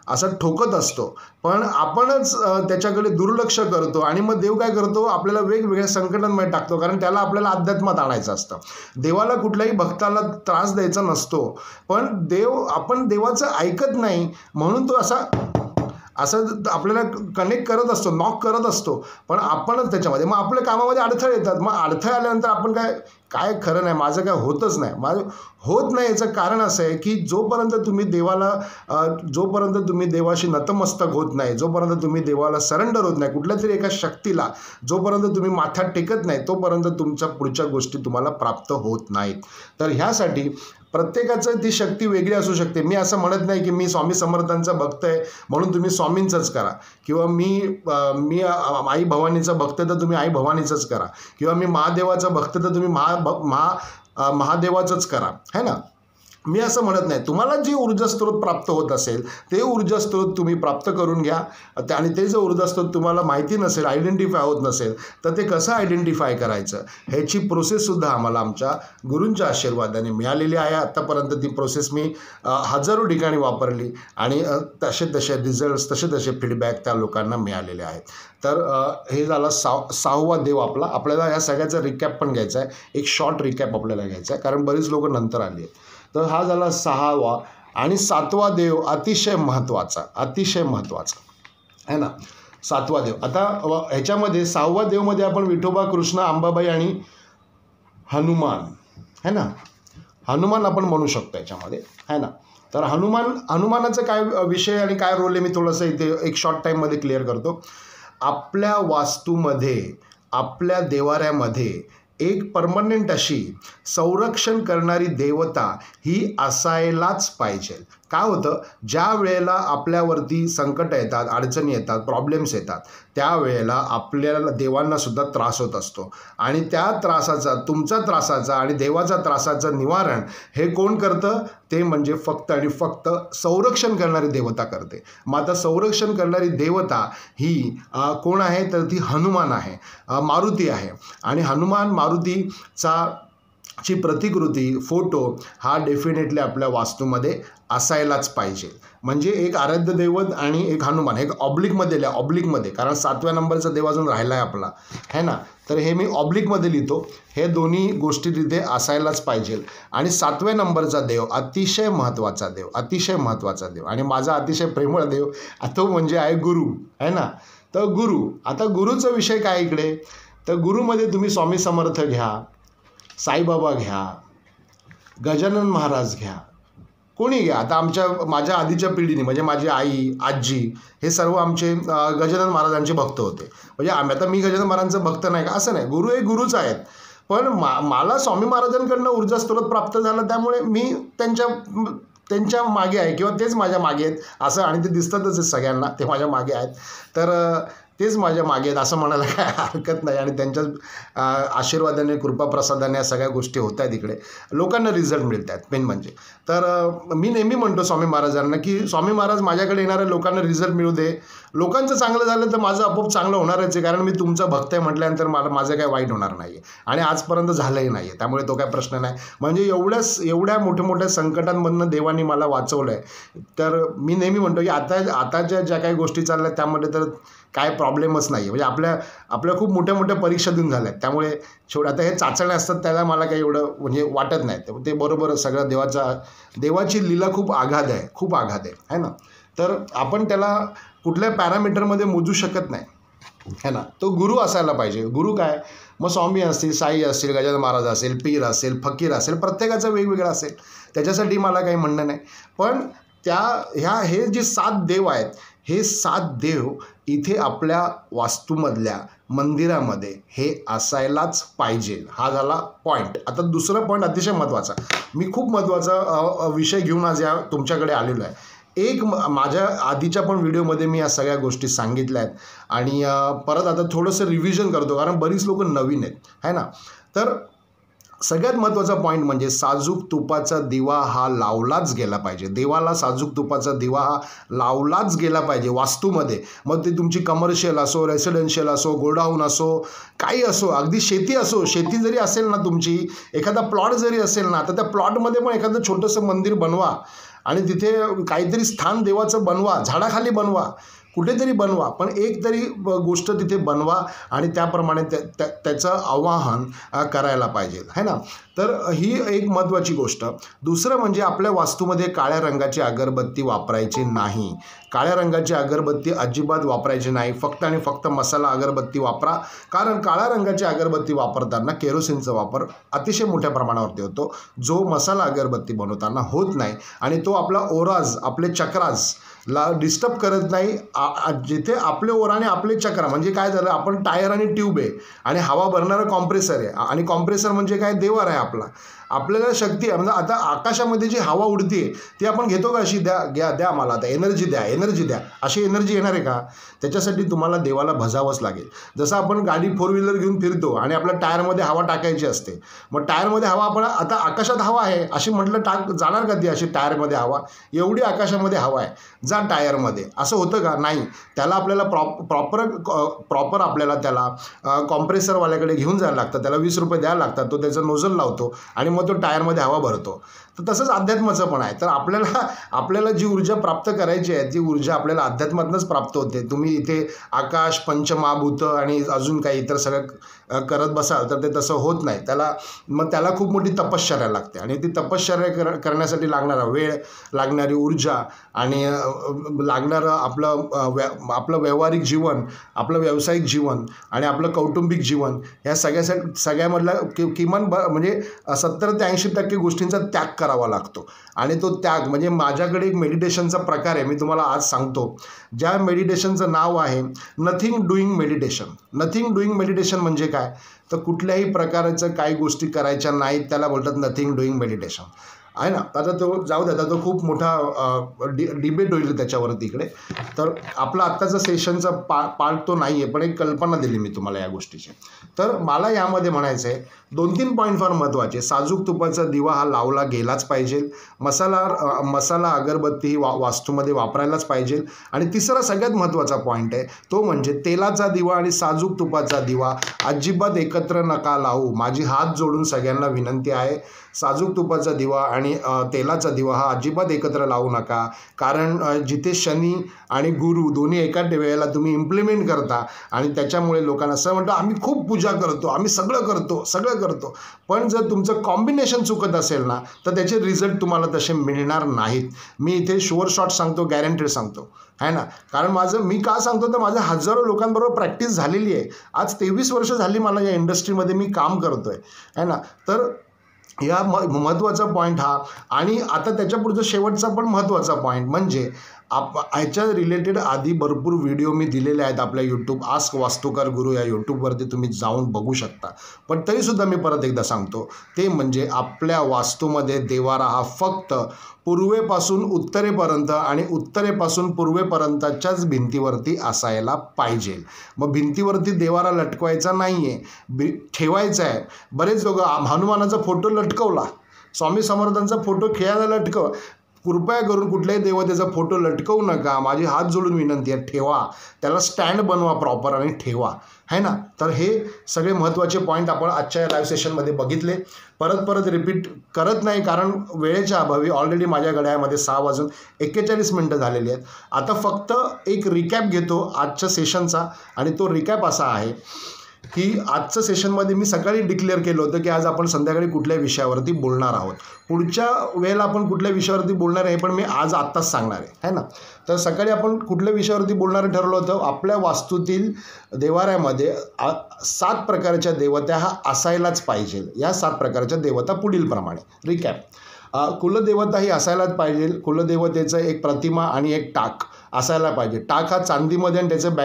असा ठोकत असतो, पण आपणच त्याच्याकडे दुर्लक्ष करतो आणि मग देव काय करतो, आपल्याला वेगवेगळ्या संकटांमध्ये टाकतो, कारण त्याला आपल्याला अध्यात्मात आणायचं असतं. देवाला कुठल्याही भक्ताला त्रास द्यायचा नसतो, पण आपण देवाचं ऐकत नाही म्हणून तो असं आपल्याला कनेक्ट करत असतो, नॉक करत असतो, पण आपणच त्याच्यामध्ये मग आपल्या कामामध्ये अडथळे येतात. मग अडथळे आल्यानंतर आपण काय खरं नाही, माझं काय होतच नाही, माझं होत नाही. याचं कारण असं आहे की जोपर्यंत तुम्ही देवाशी नतमस्तक होत नाही, जोपर्यंत तुम्ही देवाला सरेंडर होत नाही, कुठल्या तरी एका शक्तीला जोपर्यंत तुम्ही माथ्यात टेकत नाही, तोपर्यंत तुमच्या पुढच्या गोष्टी तुम्हाला प्राप्त होत नाहीत. तर ह्यासाठी प्रत्येकाचं ती शक्ती वेगळी असू शकते. मी असं म्हणत नाही की मी स्वामी समर्थांचा भक्त आहे म्हणून तुम्ही स्वामींचंच करा, किंवा मी आई भवानीचा भक्त तर तुम्ही आई भवानीचंच करा, किंवा मी महादेवाचा भक्त तर तुम्ही महादेवाचंच करा, है ना. मी असं म्हणत नाही. तुम्हाला जे ऊर्जा स्रोत प्राप्त होत असेल ते ऊर्जा स्रोत तुम्ही प्राप्त करून घ्या. आणि ते जर ऊर्जा स्रोत तुम्हाला माहिती नसेल, आयडेंटिफाय होत नसेल, तर ते कसं आयडेंटिफाय करायचं ह्याची प्रोसेससुद्धा आम्हाला आमच्या गुरूंच्या आशीर्वादाने मिळालेली आहे. आत्तापर्यंत ती प्रोसेस मी हजारो ठिकाणी वापरली आणि तसे रिझल्ट्स, तसे फीडबॅक त्या लोकांना मिळालेले आहेत. तर हे झाला 6वा देव आपल्याला या सगळ्याचा रिकॅप पण घ्यायचा आहे. एक शॉर्ट रिकॅप आपल्याला घ्यायचा आहे, कारण बरीच लोक नंतर आली आहेत. तर हा झाला 6वा. आणि 7वा देव अतिशय महत्त्वाचा आहे ना. 7वा देव, आता ह्याच्यामध्ये 6वा देवमध्ये आपण विठोबा, कृष्ण, अंबाबाई आणि हनुमान है ना, हनुमान आपण म्हणू शकतो याच्यामध्ये, है ना. तर हनुमानाचं काय विषय आणि काय रोल आहे मी थोडंसं इथे एक शॉर्ट टाईममध्ये क्लिअर करतो. आपल्या वास्तूमध्ये, आपल्या देवाऱ्यामध्ये एक परमनंट अशी संरक्षण करणारी देवता ही असायलाच पाहिजे. काय होतं, ज्या वेळेला आपल्यावरती संकट येतात, अडचणी येतात, प्रॉब्लेम्स येतात, त्यावेळेला आपल्याला देवांनासुद्धा त्रास होत असतो. आणि त्या त्रासाचा, तुमच्या त्रासाचा आणि देवाचा त्रासाचं निवारण हे कोण करतं, ते म्हणजे फक्त आणि फक्त संरक्षण करणारी देवता करते. मग आता संरक्षण करणारी देवता ही कोण आहे, तर ती हनुमान आहे, मारुती आहे. आणि हनुमान मारुतीची प्रतिकृती, फोटो हा डेफिनेटली आपल्या वास्तूमध्ये असायलाच पाहिजे. म्हणजे एक आराध्य दैवत आणि एक हनुमान, एक ऑब्लिकमध्ये, कारण 7व्या नंबरचा देव अजून राहिला आहे आपला, है ना. तर हे मी ऑब्लिकमध्ये लिहितो, हे दोन्ही गोष्टी तिथे असायलाच पाहिजे. आणि 7व्या नंबरचा देव अतिशय महत्त्वाचा देव आणि माझा अतिशय प्रेमळ देव तो म्हणजे आहे गुरु, है ना. तर गुरु, आता गुरुचा विषय काय इकडे, तर गुरुमध्ये तुम्ही स्वामी समर्थ घ्या, साईबाबा घ्या, गजानन महाराज घ्या, कोणी घ्या. आता माझ्या आधीच्या पिढीने म्हणजे माझी आई, आजी हे सर्व आमचे गजानन महाराजांचे भक्त होते. म्हणजे आता मी गजानन महाराजांचं भक्त नाही का, असं नाही, गुरु हे गुरुच आहेत. पण मला स्वामी महाराजांकडनं ऊर्जा स्रोत प्राप्त झाला, त्यामुळे मी त्यांच्या मागे आहे, किंवा तेच माझ्या मागे आहेत असं. आणि ते दिसतातच सगळ्यांना, ते माझ्या मागे आहेत. तर तेच माझ्या मागे आहेत असं म्हणायला काय हरकत नाही. आणि त्यांच्या आशीर्वादाने, कृपाप्रसादाने या सगळ्या गोष्टी होत आहेत इकडे, लोकांना रिझल्ट मिळत आहेत मेन म्हणजे. तर मी नेहमी म्हणतो स्वामी महाराजांना की स्वामी महाराज माझ्याकडे येणाऱ्या लोकांना रिझल्ट मिळू दे. लोकांचं चांगलं झालं तर माझं आपोआप चांगलं होणारच आहे, कारण मी तुमचा भक्त आहे म्हटल्यानंतर माझं काय वाईट होणार नाही आहे आणि आजपर्यंत झालंही नाही आहे, त्यामुळे तो काय प्रश्न नाही. म्हणजे एवढ्या मोठ्या मोठ्या संकटांमधनं देवानी मला वाचवलं आहे. तर मी नेहमी म्हणतो की आताच्या ज्या काही गोष्टी चालल्या त्यामध्ये तर काय प्रॉब्लेमच नाही आहे. म्हणजे आपल्या खूप मोठ्या मोठ्या परीक्षा देऊन झाल्या आहेत, त्यामुळे आता हे चाचण्या असतात त्याला मला काही एवढं म्हणजे वाटत नाही. ते बरोबर सगळं देवाची लीला खूप आघाद आहे, खूप आघाद आहे ना. तर आपण त्याला कुठल्या पॅरामीटरमध्ये मोजू शकत नाही है ना. तो गुरु असायला पाहिजे. गुरु काय, मग स्वामी असतील, साई असतील, गजानन महाराज असेल, पीर असेल, फकीर असेल, प्रत्येकाचं वेगवेगळं असेल, त्याच्यासाठी मला काही म्हणणं नाही. पण हे जे 7 देव आहेत, हे 7 देव इथे आपल्या वास्तूमधल्या मंदिरामध्ये हे असायलाच पाहिजे. हा झाला पॉईंट. आता दुसरा पॉईंट अतिशय महत्त्वाचा, मी खूप महत्त्वाचा विषय घेऊन आज तुमच्याकडे आलेलो आहे. माझ्या आधीच्या पण व्हिडिओमध्ये मी या सगळ्या गोष्टी सांगितल्या आहेत आणि परत आता थोडंसं रिव्हिजन करतो, कारण बरीच लोक नवीन आहेत है ना. तर सगळ्यात महत्त्वाचा पॉईंट म्हणजे साजूक तुपाचा दिवा हा लावलाच गेला पाहिजे. देवाला साजूक तुपाचा दिवा हा लावलाच गेला पाहिजे वास्तूमध्ये. मग ते तुमची कमर्शियल असो, रेसिडेन्शियल असो, गोडाऊन असो, काही असो, अगदी शेती असो. शेती जरी असेल ना तुमची, एखादा प्लॉट जरी असेल ना, तर त्या प्लॉटमध्ये पण एखादं छोटंसं मंदिर बनवा आणि तिथे काहीतरी स्थान देवाचं बनवा, झाडाखाली बनवा, कुठेतरी बनवा, पण एक तरी गोष्ट तिथे बनवा आणि त्याप्रमाणे त्याचं आवाहन करायला पाहिजे है ना. तर ही एक महत्त्वाची गोष्ट. दुसरं म्हणजे आपल्या वास्तूमध्ये काळ्या रंगाची अगरबत्ती वापरायची नाही. काळ्या रंगाची अगरबत्ती अजिबात वापरायची नाही. फक्त आणि फक्त मसाला अगरबत्ती वापरा, कारण काळ्या रंगाची अगरबत्ती वापरताना केरोसिनचा वापर अतिशय मोठ्या प्रमाणावरती होतो, जो मसाला अगरबत्ती बनवताना होत नाही. आणि तो आपला ओराज, आपले चक्राज ला डिस्टर्ब करत नाही. जिथे आपले ओरा आणि आपले चक्र म्हणजे काय झालं, आपण टायर आणि ट्यूब आहे आणि हवा भरणारं कॉम्प्रेसर आहे. आणि कॉम्प्रेसर म्हणजे काय, देवर आहे आपला. आपल्याला शक्ती आहे. म्हणजे आता आकाशामध्ये जी हवा उडते ती आपण घेतो का, अशी द्या मला आता एनर्जी द्या, अशी एनर्जी येणार आहे का. त्याच्यासाठी तुम्हाला देवाला भजावंच लागेल. जसं आपण गाडी 4 व्हीलर घेऊन फिरतो आणि आपल्या टायरमध्ये हवा टाकायची असते. मग टायरमध्ये हवा आपण आता आकाशात हवा आहे अशी म्हटलं जाणार का ती अशी टायरमध्ये हवा, एवढी आकाशामध्ये हवा आहे, जा टायरमध्ये, असं होतं का. नाही. त्याला आपल्याला प्रॉपर आपल्याला त्याला कॉम्प्रेसरवाल्याकडे घेऊन जायला लागतं. त्याला 20 रुपये द्यायला लागतात. तो त्याचं नोझल लावतो आणि मग तो टायरमध्ये हवा भरतो. तर तसंच अध्यात्माचं पण आहे. तर आपल्याला जी ऊर्जा प्राप्त करायची आहे ती ऊर्जा आपल्याला अध्यात्मातूनच प्राप्त होते. तुम्ही इथे आकाश, पंचमहाभूत आणि अजून काही इतर सगळं करत बसाल तर ते तसं होत नाही. त्याला खूप मोठी तपश्चर्या लागते आणि ती तपश्चर्या करण्यासाठी लागणारा वेळ, लागणारी ऊर्जा आणि लागणारं आपलं व्यावहारिक जीवन, आपलं व्यावसायिक जीवन आणि आपलं कौटुंबिक जीवन, ह्या सगळ्यामधला किमान म्हणजे 70 ते 80% गोष्टींचा त्याग करावा लागतो. आणि तो त्याग म्हणजे माझ्याकडे एक मेडिटेशनचा प्रकार आहे, मी तुम्हाला आज सांगतो. ज्या मेडिटेशनचं नाव आहे nothing doing meditation. Nothing doing meditation म्हणजे काय, तर कुठल्याही प्रकारचं काही गोष्टी करायच्या नाहीत, त्याला बोलतात नथिंग डुईंग मेडिटेशन आहे ना. आता तो जाऊ द्या, तो खूप मोठा डिबेट होईल त्याच्यावरती इकडे. तर आपला आत्ताचा सेशनचा पार्ट तो नाही आहे, पण एक कल्पना दिली मी तुम्हाला या गोष्टीची. तर मला यामध्ये म्हणायचं आहे 2-3 पॉईंट फार महत्त्वाचे. साजूक तुपाचा दिवा हा लावला गेलाच पाहिजे. मसाला अगरबत्ती ही वास्तूमध्ये वापरायलाच पाहिजे. आणि तिसरा सगळ्यात महत्त्वाचा पॉईंट आहे तो म्हणजे तेलाचा दिवा आणि साजूक तुपाचा दिवा अजिबात एकत्र नका लावू. माझी हात जोडून सगळ्यांना विनंती आहे, साजूक तुपाचा दिवा आणि तेलाचा दिवा हा अजिबात एकत्र लावू नका. कारण जिथे शनी आणि गुरु दोन्ही एकाच वेळेला तुम्ही इम्प्लिमेंट करता आणि त्याच्यामुळे लोकांना असं म्हणतं आम्ही खूप पूजा करतो, आम्ही सगळं करतो, पण जर तुमचं कॉम्बिनेशन चुकत असेल ना तर त्याचे रिझल्ट तुम्हाला तसे मिळणार नाहीत. मी इथे शुअर शॉट सांगतो, गॅरंटेड सांगतो आहे ना. कारण मी का सांगतो तर माझं हजारो लोकांबरोबर प्रॅक्टिस झालेली आहे. आज 23 वर्ष झाली मला या इंडस्ट्रीमध्ये मी काम करतोय आहे ना. तर या महत्त्वाचा पॉईंट हा. आणि आता त्याच्या पुढचा शेवटचा पण महत्त्वाचा पॉईंट म्हणजे ह्याच्या रिलेटेड आधी भरपूर व्हिडिओ मी दिलेले आहेत आपल्या यूट्यूब आस्क वास्तुकार गुरु या यूट्यूबवरती तुम्ही जाऊन बघू शकता. पण तरीसुद्धा मी परत एकदा सांगतो, ते म्हणजे आपल्या वास्तूमध्ये देवारा हा फक्त पूर्वेपासून उत्तरेपर्यंत आणि उत्तरेपासून पूर्वेपर्यंतच्याच भिंतीवरती असायला पाहिजे. मग भिंतीवरती देवारा लटकवायचा नाही आहे, ठेवायचा आहे. बरेच लोक हनुमानाचा फोटो लटकवला, स्वामी समर्थांचा फोटो खेळायला लटकव. कृपया करून कुठल्याही देवतेचा फोटो लटकवू नका. माझी हात जोडून विनंती आहे, ठेवा. त्याला स्टँड बनवा प्रॉपर आणि ठेवा, है ना. तर हे सगळे महत्त्वाचे पॉईंट आपण आजच्या या लाईव्ह सेशनमध्ये बघितले. परत रिपीट करत नाही, कारण वेळेच्या अभावी ऑलरेडी माझ्या घड्याळामध्ये 6:41 झालेली आहेत. आता फक्त एक रिकॅप घेतो आजच्या सेशनचा, आणि तो रिकॅप असा आहे की आजचं सेशनमध्ये मी सकाळी डिक्लेअर केलं होतं की आज आपण संध्याकाळी कुठल्या विषयावरती बोलणार आहोत. पुढच्या वेळेला आपण कुठल्या विषयावरती बोलणार आहे पण मी आत्ताच सांगणार आहे ना. तर सकाळी आपण कुठल्या विषयावरती बोलणार ठरवलं होतं. आपल्या वास्तूतील देवाऱ्यामध्ये 7 प्रकारच्या देवता हा असायलाच पाहिजे. या 7 प्रकारच्या देवता पुढीलप्रमाणे रिकॅप. कुलदेवता ही असायलाच पाहिजे. कुलदेवतेचं एक प्रतिमा आणि एक टाक असायला पाहिजे. टाक हा चांदीमध्ये आणि त्याचं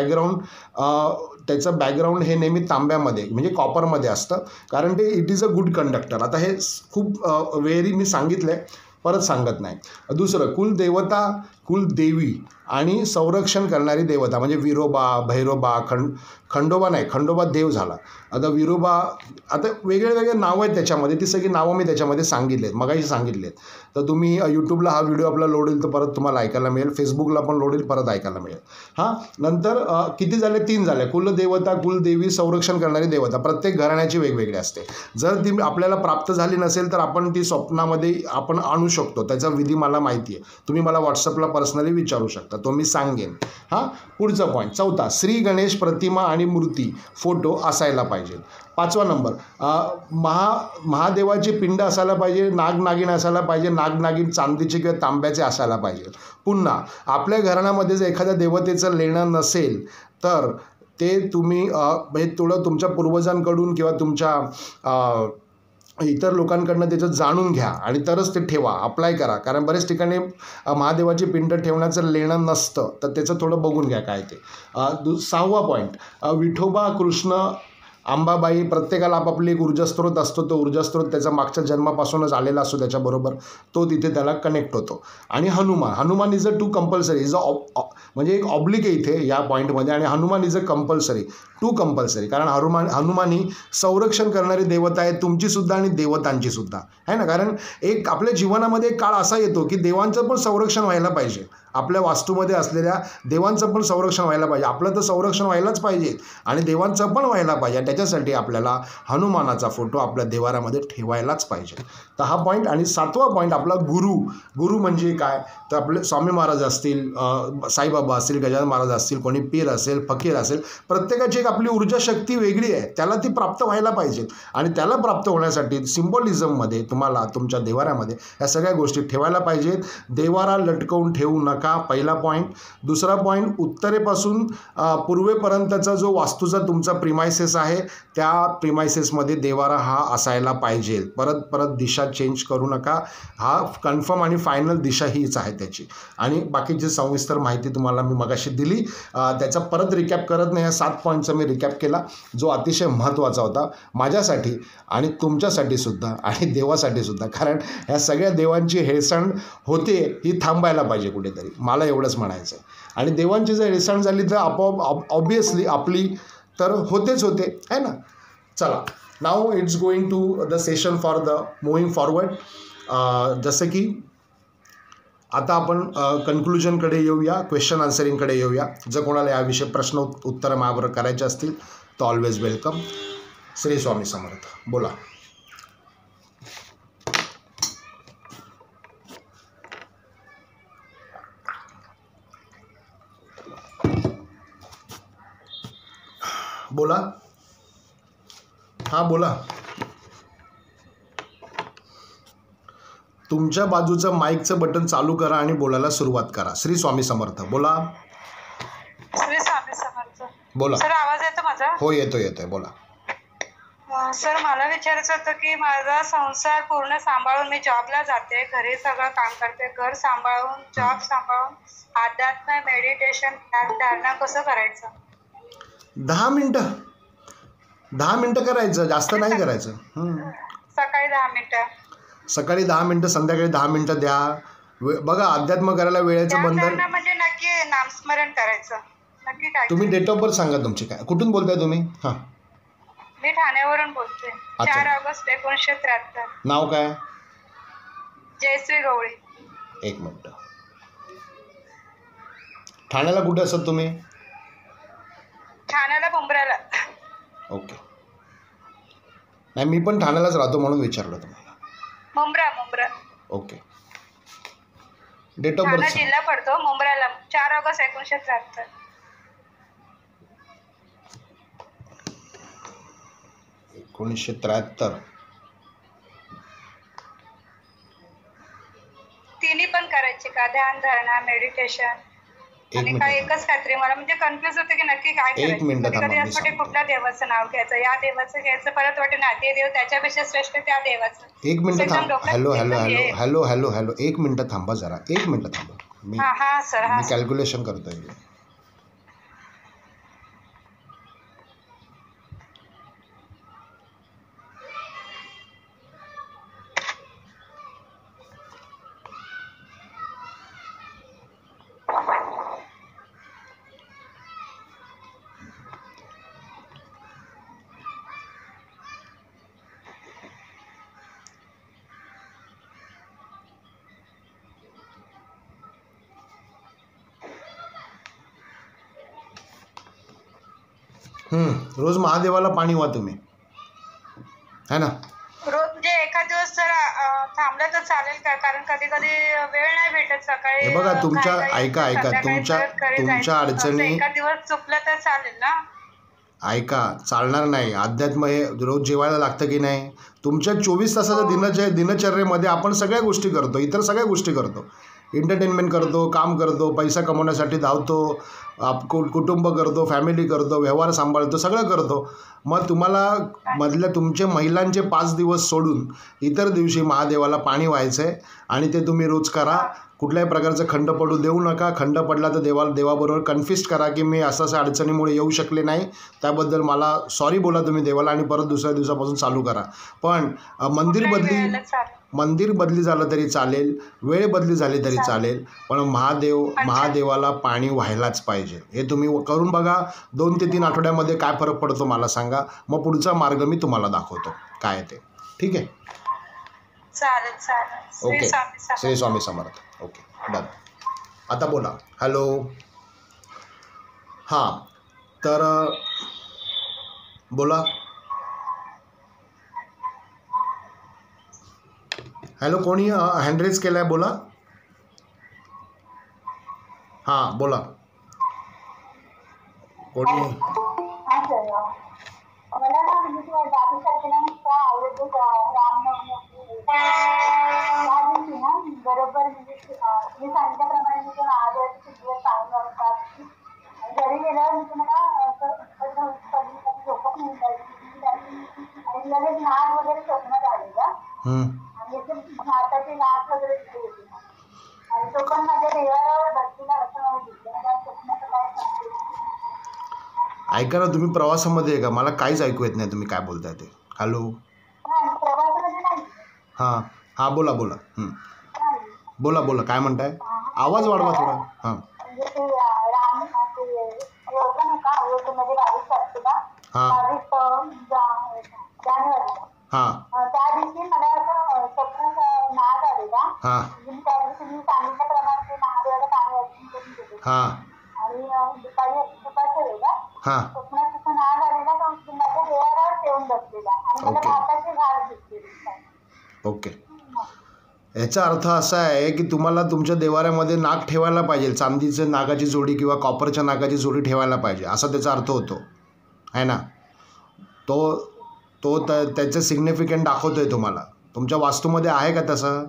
बॅकग्राऊंड हे नेहमी तांब्यामध्ये म्हणजे कॉपरमध्ये असतं, कारण ते it is a good conductor. आता हे खूप वेळी मी सांगितलं आहे, परत सांगत नाही. दुसरं कुलदेवता, कुलदेवी आणि संरक्षण करणारी देवता म्हणजे विरोबा, भैरोबा, खंडोबा देव झाला. आता विरोबा, आता वेगळे नावं आहेत त्याच्यामध्ये, ती सगळी नावं मी त्याच्यामध्ये सांगितली आहेत, मगाशी सांगितली आहेत. तर तुम्ही यूट्यूबला हा व्हिडिओ आपला लोड येईल तर परत तुम्हाला ऐकायला मिळेल, फेसबुकला पण लोड येईल, परत ऐकायला मिळेल. नंतर किती झाले? 3 झाले. कुलदेवता, कुलदेवी, संरक्षण करणारी देवता. प्रत्येक घराण्याची वेगवेगळी असते. जर ती आपल्याला प्राप्त झाली नसेल तर आपण ती स्वप्नामध्ये आपण आणू शकतो. त्याचा विधी मला माहिती आहे, तुम्ही मला व्हॉट्सअपला पर्सनली विचारू शकता, तो मी सांगेन. पुढचा पॉईंट 4, श्री गणेश प्रतिमा आणि मूर्ती फोटो असायला पाहिजे. 5वा नंबर, महादेवाची पिंड असायला पाहिजे, नागनागिन असायला पाहिजे. नागनागिन चांदीचे किंवा तांब्याचे असायला पाहिजे. पुन्हा आपल्या घराण्यामध्ये जर एखाद्या देवतेचं लेणं नसेल तर ते तुम्ही म्हणजे थोडं तुमच्या पूर्वजांकडून किंवा तुमच्या इतर लोकांकडनं त्याचं जाणून घ्या आणि तरच ते ठेवा, अप्लाय करा. कारण बरेच ठिकाणी महादेवाची पिंड ठेवण्याचं लेणं नसतं, तर त्याचं थोडं बघून घ्या काय ते. 6वा पॉईंट, विठोबा, कृष्ण, अंबाबाई, प्रत्येकाला आपापली एक ऊर्जास्त्रोत असतो. तो ऊर्जास्त्रोत त्याचा मागच्या जन्मापासूनच आलेला असतो त्याच्याबरोबर, तो तिथे त्याला कनेक्ट होतो. आणि Hanuman is a too compulsory, म्हणजे एक ऑब्लिक आहे इथे या पॉईंटमध्ये, आणि Hanuman is a compulsory, too compulsory. कारण हनुमान ही संरक्षण करणारी देवता आहे, तुमचीसुद्धा आणि देवतांचीसुद्धा, आहे ना. कारण एक आपल्या जीवनामध्ये एक काळ असा येतो की देवांचं पण संरक्षण व्हायला पाहिजे. आपल्या वास्तूमध्ये असलेल्या देवांचं पण संरक्षण व्हायला पाहिजे. आपलं तर संरक्षण व्हायलाच पाहिजे आणि देवांचं पण व्हायला पाहिजे. त्याच्यासाठी आपल्याला हनुमानाचा फोटो आपल्या देवाऱ्यामध्ये ठेवायलाच पाहिजे. तर हा पॉईंट. आणि 7वा पॉईंट आपला गुरु म्हणजे काय, तर आपले स्वामी महाराज असतील, साईबाबा असतील, गजानन महाराज असतील, कोणी पीर असेल, फकीर असेल, प्रत्येकाची एक आपली ऊर्जा शक्ती वेगळी आहे, त्याला ती प्राप्त व्हायला पाहिजे. आणि त्याला प्राप्त होण्यासाठी सिम्बॉलिझममध्ये तुम्हाला तुमच्या देवाऱ्यामध्ये या सगळ्या गोष्टी ठेवायला पाहिजेत. देवारा लटकवून ठेवू नका, पहिला पॉईंट. दुसरा पॉईंट, उत्तरेपासून पूर्वेपर्यंतचा जो वास्तूचा तुमचा प्रिमायसेस आहे त्या प्रिमायसेसमध्ये देवारा हा असायला पाहिजे. परत दिशा चेंज करू नका. हा कन्फर्म आणि फायनल दिशा हीच आहे त्याची. आणि बाकीची सविस्तर माहिती तुम्हाला मी मगाशी दिली, त्याचा परत रिकॅप करत नाही. या 7 पॉईंटचा मी रिकॅप केला, जो अतिशय महत्त्वाचा होता माझ्यासाठी आणि तुमच्यासाठी सुद्धा आणि देवासाठी सुद्धा. कारण ह्या सगळ्या देवांची हेळसांड होते ही थांबायला पाहिजे कुठेतरी, मला एवढंच म्हणायचं आहे. आणि देवांची जर हेळसांड झाली तर आपोआप ऑब्वियसली आपली तर होते, आहे ना. चला, नाव it's going to the session for the moving forward. जसं की आता आपण कन्क्लुजनकडे येऊया, क्वेश्चन आन्सरिंगकडे येऊया. जर कोणाला याविषयी प्रश्न उत्तरं माझ्याबरोबर करायचे असतील तर ऑलवेज वेलकम. श्री स्वामी समर्थ. बोला. बोला. हां बोला. तुमच्या बाजूचं माईकचं बटन चालू करा आणि बोलायला सुरुवात करा. श्री स्वामी समर्थ. बोला. श्री स्वामी समर्थ. बोला. सर आवाज येतो माझा? हो येतोय बोला. सर मला विचारायचं होतं की माझा संसार पूर्ण सांभाळून मी जॉबला जाते, घरी सगळं काम करते, घर सांभाळून जॉब सांभाळून अध्यात्म मेडिटेशन ध्यान कसं करायचं? 10 मिनटं करायचं, जास्त नाही करायचं. सकाळी 10 मिनिटं, सकाळी 10 मिनटं, संध्याकाळी 10 मिनटं द्या. बघा, अध्यात्म करायला वेळेचं बंधन म्हणजे नक्की नामस्मरण करायचं, नक्की काय? तुम्ही डेट ऑफ बर्थ सांगा तुमची, काय कुठून बोलताय तुम्ही? हां, मी ठाण्यावरून बोलते. 4 ऑगस्ट 1973. नाव काय? जयश्री गवळी. एक मिनटं. ठाण्याला कुठे असत तुम्ही? ठाण्याला मुंब्र्याला. ओके. नाही, मी पण ठाण्यालाच राहतो म्हणून विचारलं तुम्हाला. Mumbra. Okay. Date of Thana birth जिल्हा पडतो, मुंब्र्याला. 4 ऑगस्ट 1973. 1973. तिन्ही पण करायचे का? ध्यान, धारणा, मेडिटेशन आणि काय एकच काहीतरी? मला म्हणजे कन्फ्युज होते की नक्की काय करायचं. कधी असं वाटते कुठल्या देवाचं नाव घ्यायचं, या देवाचं घ्यायचं, परत वाटते ना ते देव त्याच्यापेक्षा श्रेष्ठ त्या देवाचं. एक मिनिट थांब. हॅलो, एक मिनिट थांबा जरा, एक मिनिट थांबा. मी कॅल्क्युलेशन करतोय. रोज महादेवाला पाणी वा तुम्ही, है ना? रोज म्हणजे एखाद दिवस जर थांबलं तर चालेल का? कारण कधी कधी वेळ नाही भेटत सकाळी. हे बघा, तुमच्या ऐका तुमच्या अडचणी एखाद दिवस चुकलं तर चालेल ना? ऐका, चालणार नाही. अध्यात्म हे रोज जेवायला लागतं की नाही? तुमच्या 24 तासाच्या दिनचर्येमध्ये आपण सगळ्या गोष्टी करतो, इतर सगळ्या गोष्टी करतो. एंटरटेनमेंट करतो, काम करतो, पैसा कमवण्यासाठी धावतो, कुटुंब करतो, फॅमिली करतो, व्यवहार सांभाळतो, सगळं करतो. मग तुम्हाला मधल्या तुमचे महिलांचे 5 दिवस सोडून इतर दिवशी महादेवाला पाणी व्हायचं आहे आणि ते तुम्ही रोज करा. कुठल्याही प्रकारचं खंड पडू देऊ नका. खंड पडला तर देवाबरोबर कन्फिस्ट करा की मी असं अडचणीमुळे येऊ शकले नाही, त्याबद्दल मला सॉरी बोला तुम्ही देवाला आणि परत दुसऱ्या दिवसापासून चालू करा. पण मंदिर बदली झालं तरी चालेल, वेळ बदली झाली तरी चालेल, पण महादेवाला पाणी व्हायलाच पाहिजे. हे तुम्ही करून बघा. 2 ते 3 आठवड्यामध्ये काय फरक पडतो मला सांगा. मग पुढचा मार्ग मी तुम्हाला दाखवतो काय ते. ठीक आहे? Okay. Shri Swami Samarth. Okay, done. आता बोला. हॅलो. हां, तर बोला. हॅलो, कोणी हँड रेज केला आहे? बोला. हां, बोला. कोणी? मला ना म्हणजे 22 तारखेला रामनवमी त्या दिवशी ना बरोबर म्हणजे मी सांगितल्याप्रमाणे मी महादेवाचे दिवस सांगून असतात. घरी गेल्यावर मी तुम्हाला झोपत नाही आणि लगेच नाग वगैरे स्वप्नात आलेला आणि हाताची नाक वगैरे दिली होती आणि तो पण माझ्या देवाला भक्तीला असं मला दिसलं. त्या स्वप्नाचं काय सांगते? ऐका ना, तुम्ही प्रवासामध्ये आहे का? मला काहीच ऐकू येत नाही तुम्ही काय बोलताय ते. हॅलो. हां हां, बोला. बोला काय म्हणताय? आवाज वाढवा थोडा. हां हां, त्या दिवशी मला स्वप्न नाग आलेला. त्या दिवशी मी सांगितल्याप्रमाणे महादेवाला पाणी अर्पण करून गेले आणि दुपारच्या वेळेला स्वप्नात तिथं नाग आलेला तर माझ्या देवावर ठेवून बसलेला आणि मला भाताची झाड दिसली. ओके. याचा अर्थ असा आहे की तुम्हाला तुमच्या देवाऱ्यामध्ये नाग ठेवायला पाहिजे. चांदीचं नागाची जोडी किंवा कॉपरच्या नागाची जोडी ठेवायला पाहिजे, असा त्याचा अर्थ होतो, आहे ना? तो त्याचं सिग्निफिकंट दाखवतोय तुम्हाला. तुमच्या वास्तूमध्ये आहे का तसं?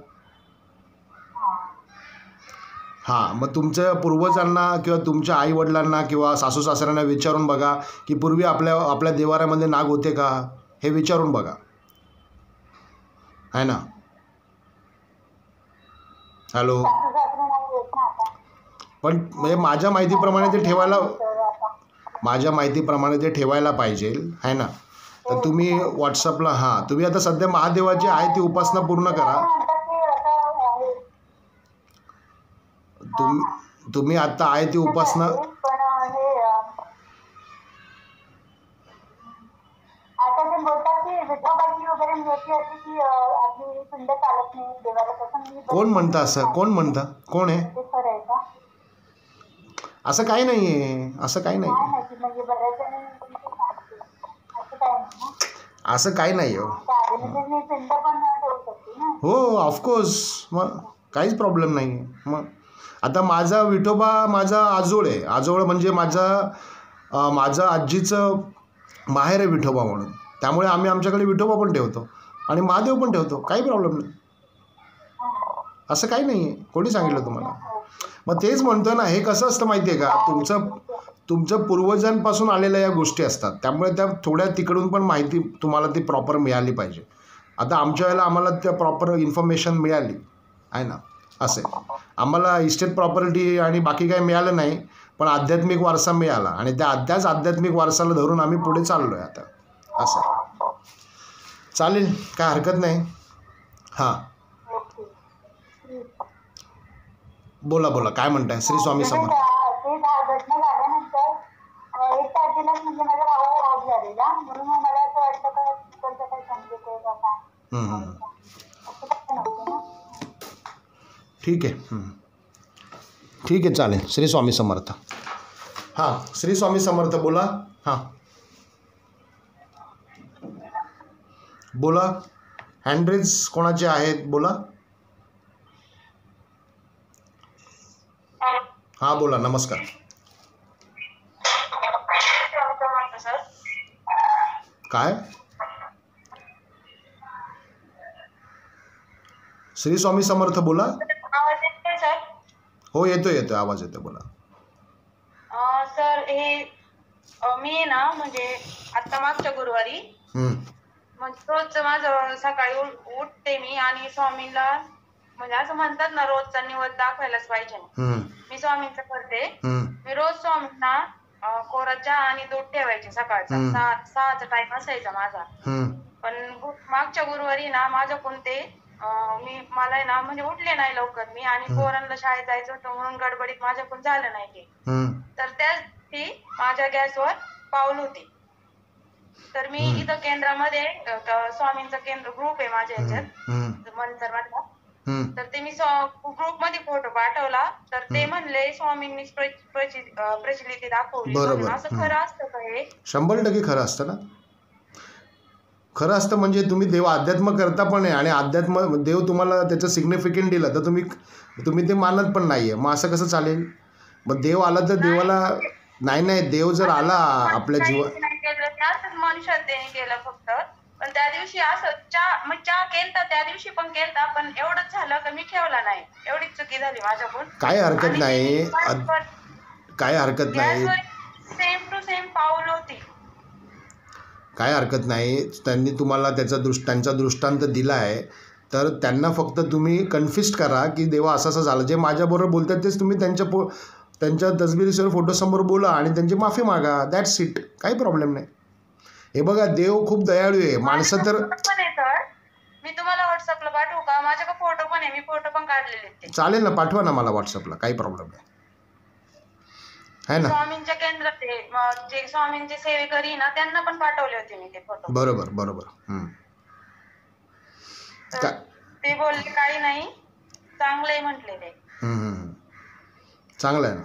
हां, मग तुमच्या पूर्वजांना किंवा तुमच्या आईवडिलांना किंवा सासू सासऱ्यांना विचारून बघा की पूर्वी आपल्या देवाऱ्यामध्ये नाग होते का? हे विचारून बघा, आहे ना. हॅलो. पण म्हणजे माझ्या माहितीप्रमाणे ते ठेवायला पाहिजे, आहे ना. तर तुम्ही व्हॉट्सअपला तुम्ही आता सध्या महादेवाची आहे ती उपासना पूर्ण करा. तुम्ही आता आहे ती उपासना कोण म्हणतं असं? कोण म्हणतं? कोण आहे? असं काही नाही आहे, असं काही नाही, असं काही नाही हो ऑफकोर्स, मग काहीच प्रॉब्लेम नाही आहे. मग आता माझा विठोबा माझा आजोळ आहे. आजोळ म्हणजे माझं आजीचं माहेर आहे विठोबा म्हणून. त्यामुळे आम्ही आमच्याकडे विठोबा पण ठेवतो आणि महादेव पण ठेवतो, काही प्रॉब्लेम नाही. असं काही नाही आहे. कोणी सांगितलं तुम्हाला? मग तेच म्हणतो ना, हे कसं असतं माहिती आहे का, तुमचं पूर्वजांपासून आलेल्या या गोष्टी असतात, त्यामुळे त्या थोड्या तिकडून पण माहिती तुम्हाला ती प्रॉपर मिळाली पाहिजे. आता आमच्या वेळेला आम्हाला त्या प्रॉपर इन्फॉर्मेशन मिळाली आहे ना. असे आम्हाला इस्टेट प्रॉपर्टी आणि बाकी काही मिळालं नाही, पण आध्यात्मिक वारसा मिळाला आणि त्याच आध्यात्मिक वारसाला धरून आम्ही पुढे चाललो आहे आता. असं चालेल, काय हरकत नाही. बोला काय म्हणताय? श्री स्वामी समर्थ. ठीक आहे चालेल. श्री स्वामी समर्थ. श्री स्वामी समर्थ. बोला. बोला. हँडरेज कोणाचे आहेत? बोला. बोला. नमस्कार. काय? श्री स्वामी समर्थ. बोला. हो येतोय आवाज येतोय. बोला. सर हे मी ना म्हणजे आता मागच्या गुरुवारी म्हणजे रोज माझं सकाळी उठते मी आणि स्वामींना म्हणजे असं म्हणतात ना रोजचा निवद दाखवायलाच पाहिजे. मी स्वामींचं करते. मी रोज स्वामींना कोरा आणि दूध ठेवायचे सकाळचा 6चा टाइम असायचा माझा. पण मागच्या गुरुवारी ना माझ्याकडून ते मला ना म्हणजे उठले नाही लवकर मी आणि पोरांना शाळेत जायचं होतं म्हणून गडबडीत माझ्याकडून झालं नाही ते. तर त्याची माझ्या गॅसवर पाऊल होती. तर मी इथं केंद्रामध्ये स्वामींचा केंद्र ग्रुप आहे माझ्या ह्याच्यात मंतर मधला. तर ते मी ग्रुप मध्ये फोटो पाठवला तर ते म्हणले स्वामींनी प्रचलित दाखवली. असं खरं असतं का हे? 100% खरं असतं ना. खरं असतं म्हणजे तुम्ही देव अध्यात्म करता पण आहे आणि अध्यात्म देव तुम्हाला त्याचं सिग्निफिकंट दिलं तर तुम्ही ते मानत पण नाहीये. मग असं कसं चालेल? मग देव आला तर देवाला नाही देव जर आला आपल्या जीवन मनुष्याने केलं फक्त. पण त्या दिवशी असं चहा केलता त्या दिवशी पण केलता पण एवढंच झालं का मी ठेवला नाही. एवढीच चुकी झाली माझ्याकडून. काय हरकत नाही. सेम टू सेम पाऊल होती. काय हरकत नाही. त्यांनी तुम्हाला त्यांचा दृष्टांत दिला आहे तर त्यांना फक्त तुम्ही कन्फ्युज करा की देवा असं झालं. जे माझ्याबरोबर बोलतात तेच तुम्ही त्यांच्या तसबिरीसर फोटोसमोर बोला आणि त्यांची माफी मागा. That's it. काही प्रॉब्लेम नाही. हे बघा देव खूप दयाळू आहे. माणसं तर मी तुम्हाला व्हॉट्सअपला पाठवू का? माझ्याकडे फोटो पण आहे. मी फोटो पण काढलेले. चालेल ना, पाठवा ना मला व्हॉट्सअपला. काही प्रॉब्लेम नाही आहे ना. स्वामींच्या केंद्रात जे स्वामींचे सेवेकरी ना त्यांना पण पाठवले होते मी ते फोटो. बरोबर. ते बोलले काही नाही चांगले म्हटले ते. चांगलं आहे ना.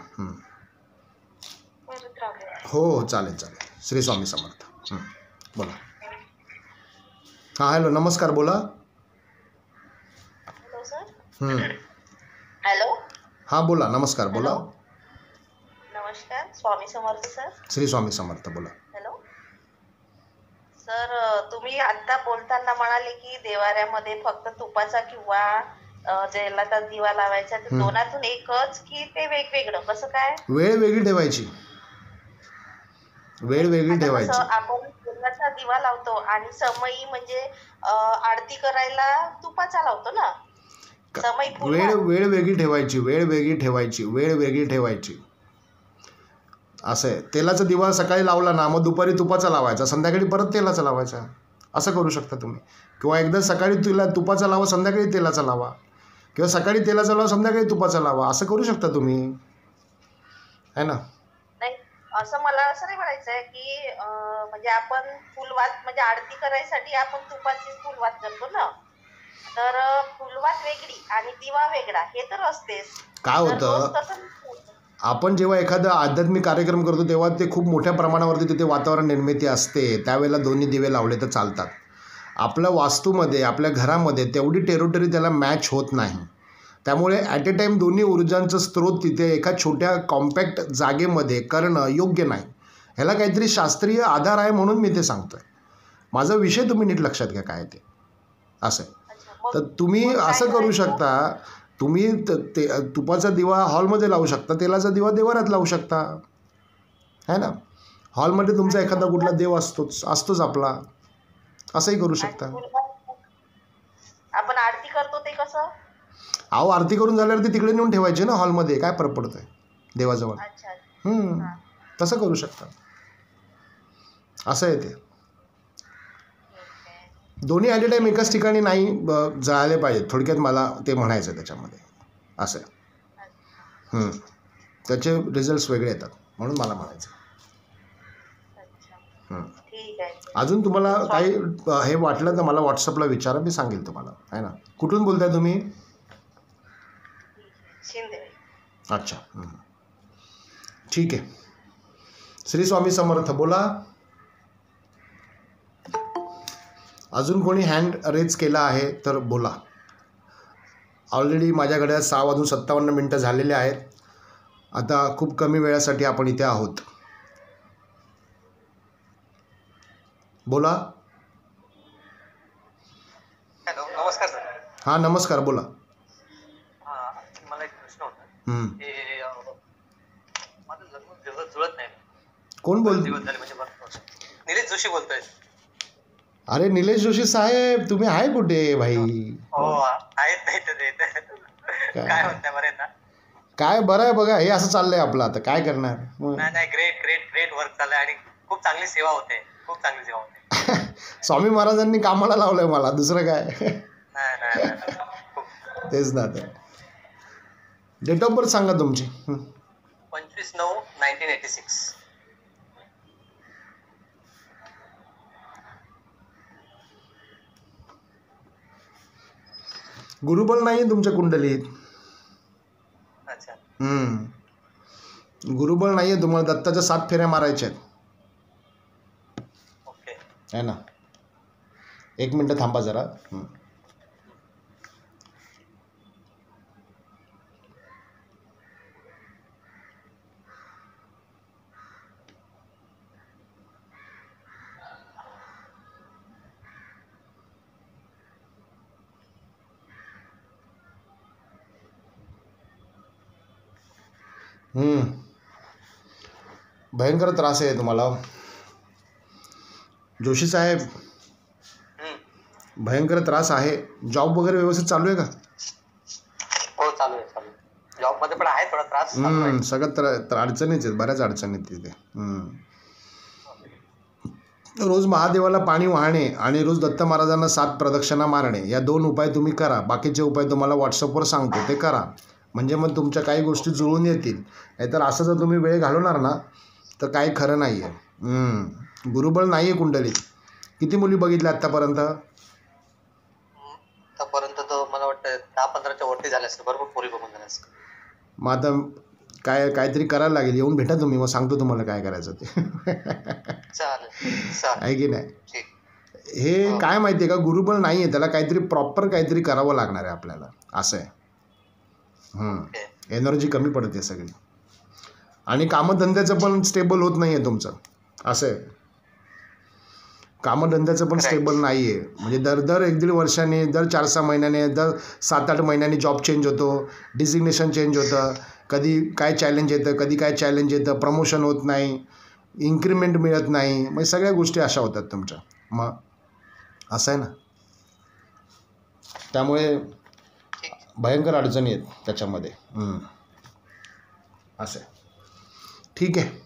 हो चालेल. श्री स्वामी समर्थ. बोला. हॅलो. नमस्कार. बोला. हॅलो. बोला. नमस्कार. बोला. नमस्कार. स्वामी समर्थ सर. श्री स्वामी समर्थ. बोला. Hello sir. तुम्ही आता बोलताना म्हणाले की देवाऱ्यामध्ये फक्त तुपाचा किंवा जेलाचा दिवा लावायचा. दोनातून एकच की ते वेगवेगळं कसं काय? वेळ वेगळी ठेवायची. वेळ वेगळी ठेवायची. आपण तेलाचा दिवा लावतो आणि समयी म्हणजे आरती करायला तुपाचा लावतो ना. वेळ वेगळी ठेवायची, वेळ वेगळी ठेवायची. असं आहे. तेलाचा दिवा सकाळी लावला ना, मग दुपारी तुपाचा लावायचा, संध्याकाळी परत तेलाचा लावायचा. असं करू शकता तुम्ही. किंवा एकदा सकाळी तुपाचा लावा, संध्याकाळी तेलाचा लावा, किंवा सकाळी तेलाचा लावा, संध्याकाळी तुपाचा लावा. असं करू शकता तुम्ही, है ना. नाही, असं मला असं नाही म्हणायचं आहे की म्हणजे आपण फुलवात म्हणजे आरती करायसाठी आपण तुपाची फुलवात करतो ना, तर फुलवात वेगळी आणि दिवा वेगळा हे तर असतेच. काय होतं, आपण जेव्हा एखादा आध्यात्मिक कार्यक्रम करतो तेव्हा ते खूप मोठ्या प्रमाणावरती तिथे वातावरण निर्मिती असते, त्यावेळेला दोन्ही दिवे लावले तर चालतात. आपल्या वास्तूमध्ये, आपल्या घरामध्ये तेवढी टेरिटरी त्याला मॅच होत नाही. त्यामुळे ॲट ए टाईम दोन्ही ऊर्जांचं स्रोत तिथे एका छोट्या कॉम्पॅक्ट जागेमध्ये करणं योग्य नाही. ह्याला काहीतरी शास्त्रीय आधार आहे म्हणून मी ते सांगतो आहे. माझा विषय तुम्ही नीट लक्षात घ्या काय ते असं. तर तुम्ही असं करू शकता, तुम्ही ते तुपाचा दिवा हॉलमध्ये लावू शकता, तेलाचा दिवा देवाऱ्यात लावू शकता, है ना. हॉलमध्ये तुमचा एखादा कुठला देव असतोच आपला, असंही करू शकता. आपण आरती करतो ते कसं, अहो आरती करून झाल्यावर ते तिकडे नेऊन ठेवायचे ना हॉलमध्ये, काय फरक पडत आहे देवाजवळ. तसं करू शकता. असं आहे ते. दोन्ही ॲट ए टाईम एकाच ठिकाणी नाही जळाले पाहिजेत, थोडक्यात मला ते म्हणायचं आहे त्याच्यामध्ये. असं आहे. त्याचे रिझल्ट्स वेगळे येतात म्हणून मला म्हणायचं. अजून तुम्हाला काही हे वाटलं तर मला व्हॉट्सअपला विचारा, मी सांगेल तुम्हाला, आहे ना. कुठून बोलताय तुम्ही? अच्छा, ठीक आहे. श्री स्वामी समर्थ. बोला. अजून कोणी हँड रेज केला आहे तर बोला. ऑलरेडी माझ्याकडे 6:57 झालेले आहेत. आता खूप कमी वेळासाठी आपण इथे आहोत. बोला. हॅलो, नमस्कार सर. हां नमस्कार, बोला. मला एक प्रश्न होता की माझं जन्म जुळत नाही. कोण बोलतोय? निलेश जोशी बोलतोय. अरे निलेश जोशी साहेब, तुम्ही आहे कुठे भाई? हो आहेत, नाही तर काय म्हणताय, बरं आहे ना? काय बरं आहे बघा, हे असं चाललंय आपलं, आता काय करणार. नाही, ग्रेट ग्रेट ग्रेट वर्क चाललंय आणि खूप चांगली सेवा होते, खूप चांगली सेवा होते. स्वामी महाराजांनी कामाला लावलंय मला, दुसरं काय. नाही तेच ना. तर डेट ऑफ बर्थ सांगा तुमची. 25/9/1986. गुरुबळ नाही आहे तुमच्या कुंडलीत. अच्छा. गुरुबळ नाही आहे तुम्हाला. दत्ताच्या 7 फेऱ्या मारायच्या आहेत, ओके, है ना. 1 मिनटं थांबा जरा. भयंकर त्रास आहे तुम्हाला जोशी साहेब, भयंकर त्रास आहे. जॉब वगैरे व्यवस्थित चालू आहे का? हो चालू आहे. जॉब मध्ये पण आहे थोडा त्रास. सगळं अडचणीच आहेत, बऱ्याच अडचणी तिथे. रोज महादेवाला पाणी वाहणे आणि रोज दत्त महाराजांना 7 प्रदक्षिणा मारणे, या 2 उपाय तुम्ही करा. बाकीचे उपाय तुम्हाला व्हॉट्सअपवर सांगतो, ते करा. म्हणजे मग तुमच्या काही गोष्टी जुळून येतील. नाहीतर असं जर तुम्ही वेळ घालवणार ना तर काही खरं नाही आहे. गुरुबळ नाही आहे कुंडलीत. किती मुली बघितल्या आत्तापर्यंत? आतापर्यंत तर मला वाटतं 10-15च्या वरती झाल्या असतील, भरपूर पोरी बघून झाल्या असतील. मग आता काहीतरी करायला लागेल. येऊन भेटा तुम्ही, मग सांगतो तुम्हाला काय करायचं ते. चालेल आहे की नाही. हे काय माहिती आहे का, गुरुबळ नाही आहे, त्याला काहीतरी प्रॉपर काहीतरी करावं लागणार आहे आपल्याला, असं आहे. एनर्जी कमी पडते सगळी. आणि कामधंद्याचं पण स्टेबल होत नाही आहे तुमचं, असं आहे. कामधंद्याचं पण स्टेबल नाही आहे. म्हणजे दर 1-1.5 वर्षाने, दर 4-6 महिन्याने, दर 7-8 महिन्यांनी जॉब चेंज होतो, डिझिग्नेशन चेंज होतं. कधी काय चॅलेंज येतं, कधी काय चॅलेंज येतं, प्रमोशन होत नाही. इन्क्रिमेंट मिळत नाही, मग सगळ्या गोष्टी अशा होतात तुमच्या. मग असं आहे ना, त्यामुळे भयंकर अडचणी आहेत त्याच्यामध्ये. असं आहे. ठीक आहे,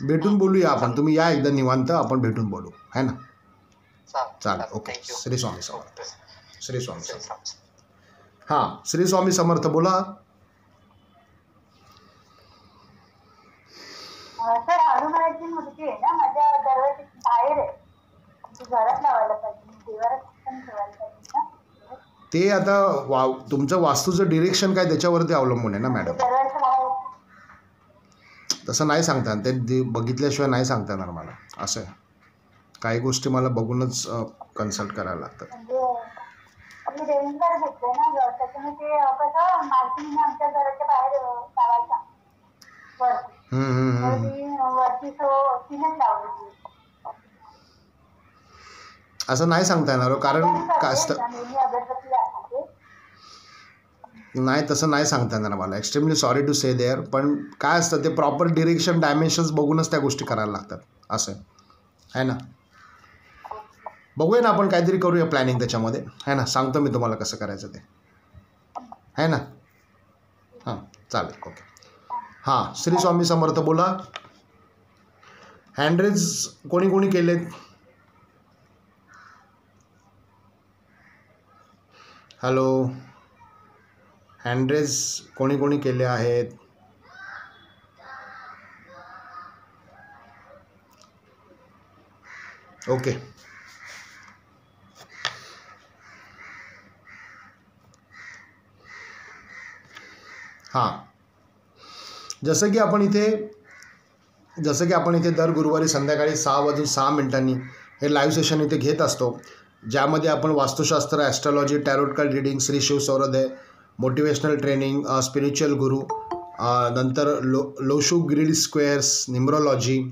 भेटून बोलूया आपण. तुम्ही या एकदा निवांत, आपण भेटून बोलू, है ना. चालेल, ओके. श्री स्वामी समर्थ. श्री स्वामी समर्थ. हां, श्री स्वामी समर्थ. बोला. सर, हनुमानाची मूर्ती आहे ना माझ्या दरवाजा बाहेर आहे, घरात लावायला पाहिजे, देवारात पण ठेवायला पाहिजे ना. ते आता तुमचं वास्तूचं डिरेक्शन काय त्याच्यावरती अवलंबून आहे ना मॅडम. तसं नाही सांगता ते बघितल्याशिवाय नाही सांगता येणार मला. असं आहे, काही गोष्टी मला बघूनच कन्सल्ट करायला लागतात. मी रेंजवर घेतले ना, त्याच्यामुळे ते कसं मालकीने आमच्या घराच्या बाहेर लावायचा वरती तिनेच लावली. असं नाही सांगता येणार कारण नाही, तसं नाही सांगता येणार मला. Extremely sorry to say there. पण काय असतं ते प्रॉपर डिरेक्शन डायमेन्शन्स बघूनच त्या गोष्टी करायला लागतात. असं आहे ना. बघूया ना, आपण काहीतरी करूया प्लॅनिंग त्याच्यामध्ये, आहे ना. सांगतो मी तुम्हाला कसं करायचं ते, आहे ना. हां, चालेल, ओके. हां, श्री स्वामी समर्थ. बोला. हँडरेज कोणी कोणी केलेत? हॅलो, हँडरेज कोणी कोणी केले आहेत? ओके. हां, जसं की आपण इथे दर गुरुवारी संध्याकाळी 6:06 हे लाईव्ह सेशन इथे घेत असतो, ज्यामध्ये आपण vastushastra, astrology, tarot card reading, Shri Shiv सौरदय, मोटिवेशनल ट्रेनिंग, स्पिरिच्युअल गुरु, नंतर Lo Shu grid squares, numerology,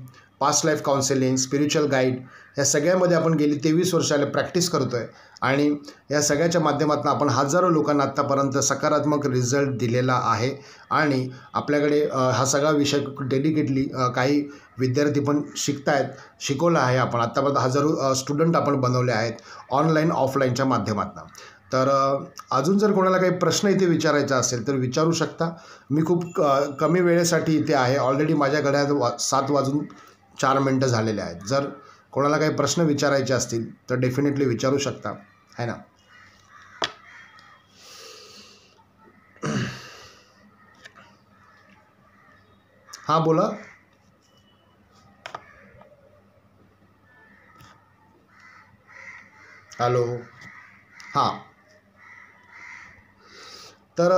past life counselling, spiritual guide, या सगळ्यामध्ये आपण गेली 23 वर्षाला प्रॅक्टिस करतो आहे. आणि या सगळ्याच्या माध्यमातून आपण हजारो लोकांना आत्तापर्यंत सकारात्मक रिझल्ट दिलेला आहे. आणि आपल्याकडे हा सगळा विषय डेडिकेटली काही विद्यार्थी पण शिकवला आहे. आपण आत्तापर्यंत हजारो स्टुडंट आपण बनवले आहेत ऑनलाईन ऑफलाईनच्या माध्यमातून. तर अजून जर कोणाला काही प्रश्न इथे विचारायचा असेल तर विचारू शकता. मी खूप कमी वेळेसाठी इथे आहे. ऑलरेडी माझ्या घड्याळात 7:04 झालेले आहेत. जर कोणाला काही प्रश्न विचारायचे असतील तर डेफिनेटली विचारू शकता, है ना. हां, बोला. हॅलो. हां, तर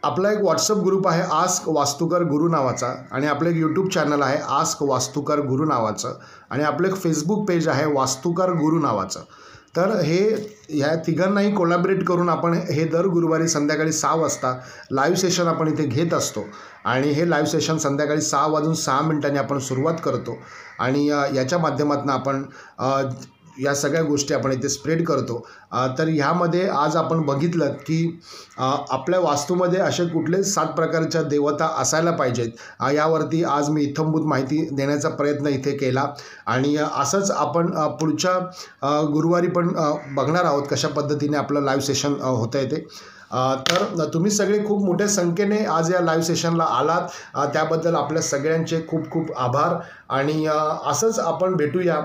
आपला एक व्हॉट्सअप ग्रुप आहे आस्क वास्तुकार गुरु नावाचा, आणि आपलं एक यूट्यूब चॅनल आहे आस्क वास्तुकार गुरु नावाचं, आणि आपलं एक फेसबुक पेज आहे वास्तुकार गुरु नावाचं. तर ह्या तिघांनाही कोलॅबरेट करून आपण हे दर गुरुवारी संध्याकाळी 6 वाजता लाईव्ह सेशन आपण इथे घेत असतो. आणि हे लाईव्ह सेशन संध्याकाळी 6:06 आपण सुरुवात करतो. आणि याच्या माध्यमातून आपण या सगळ्या गोष्टी आपण इथे स्प्रेड करतो. तर ह्यामध्ये आज आपण बघितलं की आपल्या वास्तूमध्ये असे कुठले 7 प्रकारच्या देवता असायला पाहिजेत, यावरती आज मी इत्थंभूत माहिती देण्याचा प्रयत्न इथे केला. आणि असंच आपण पुढच्या गुरुवारी पण बघणार आहोत कशा पद्धतीने आपलं लाईव्ह सेशन होतं आहे ते. तर तुम्ही सगळे खूप मोठ्या संख्येने आज या लाईव्ह सेशनला आलात, त्याबद्दल आपल्या सगळ्यांचे खूप खूप आभार. आणि असंच आपण भेटूया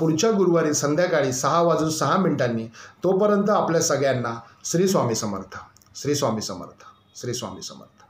पुढच्या गुरुवारी संध्याकाळी 6:06. तोपर्यंत आपल्या सगळ्यांना श्री स्वामी समर्थ. श्री स्वामी समर्थ. श्री स्वामी समर्थ.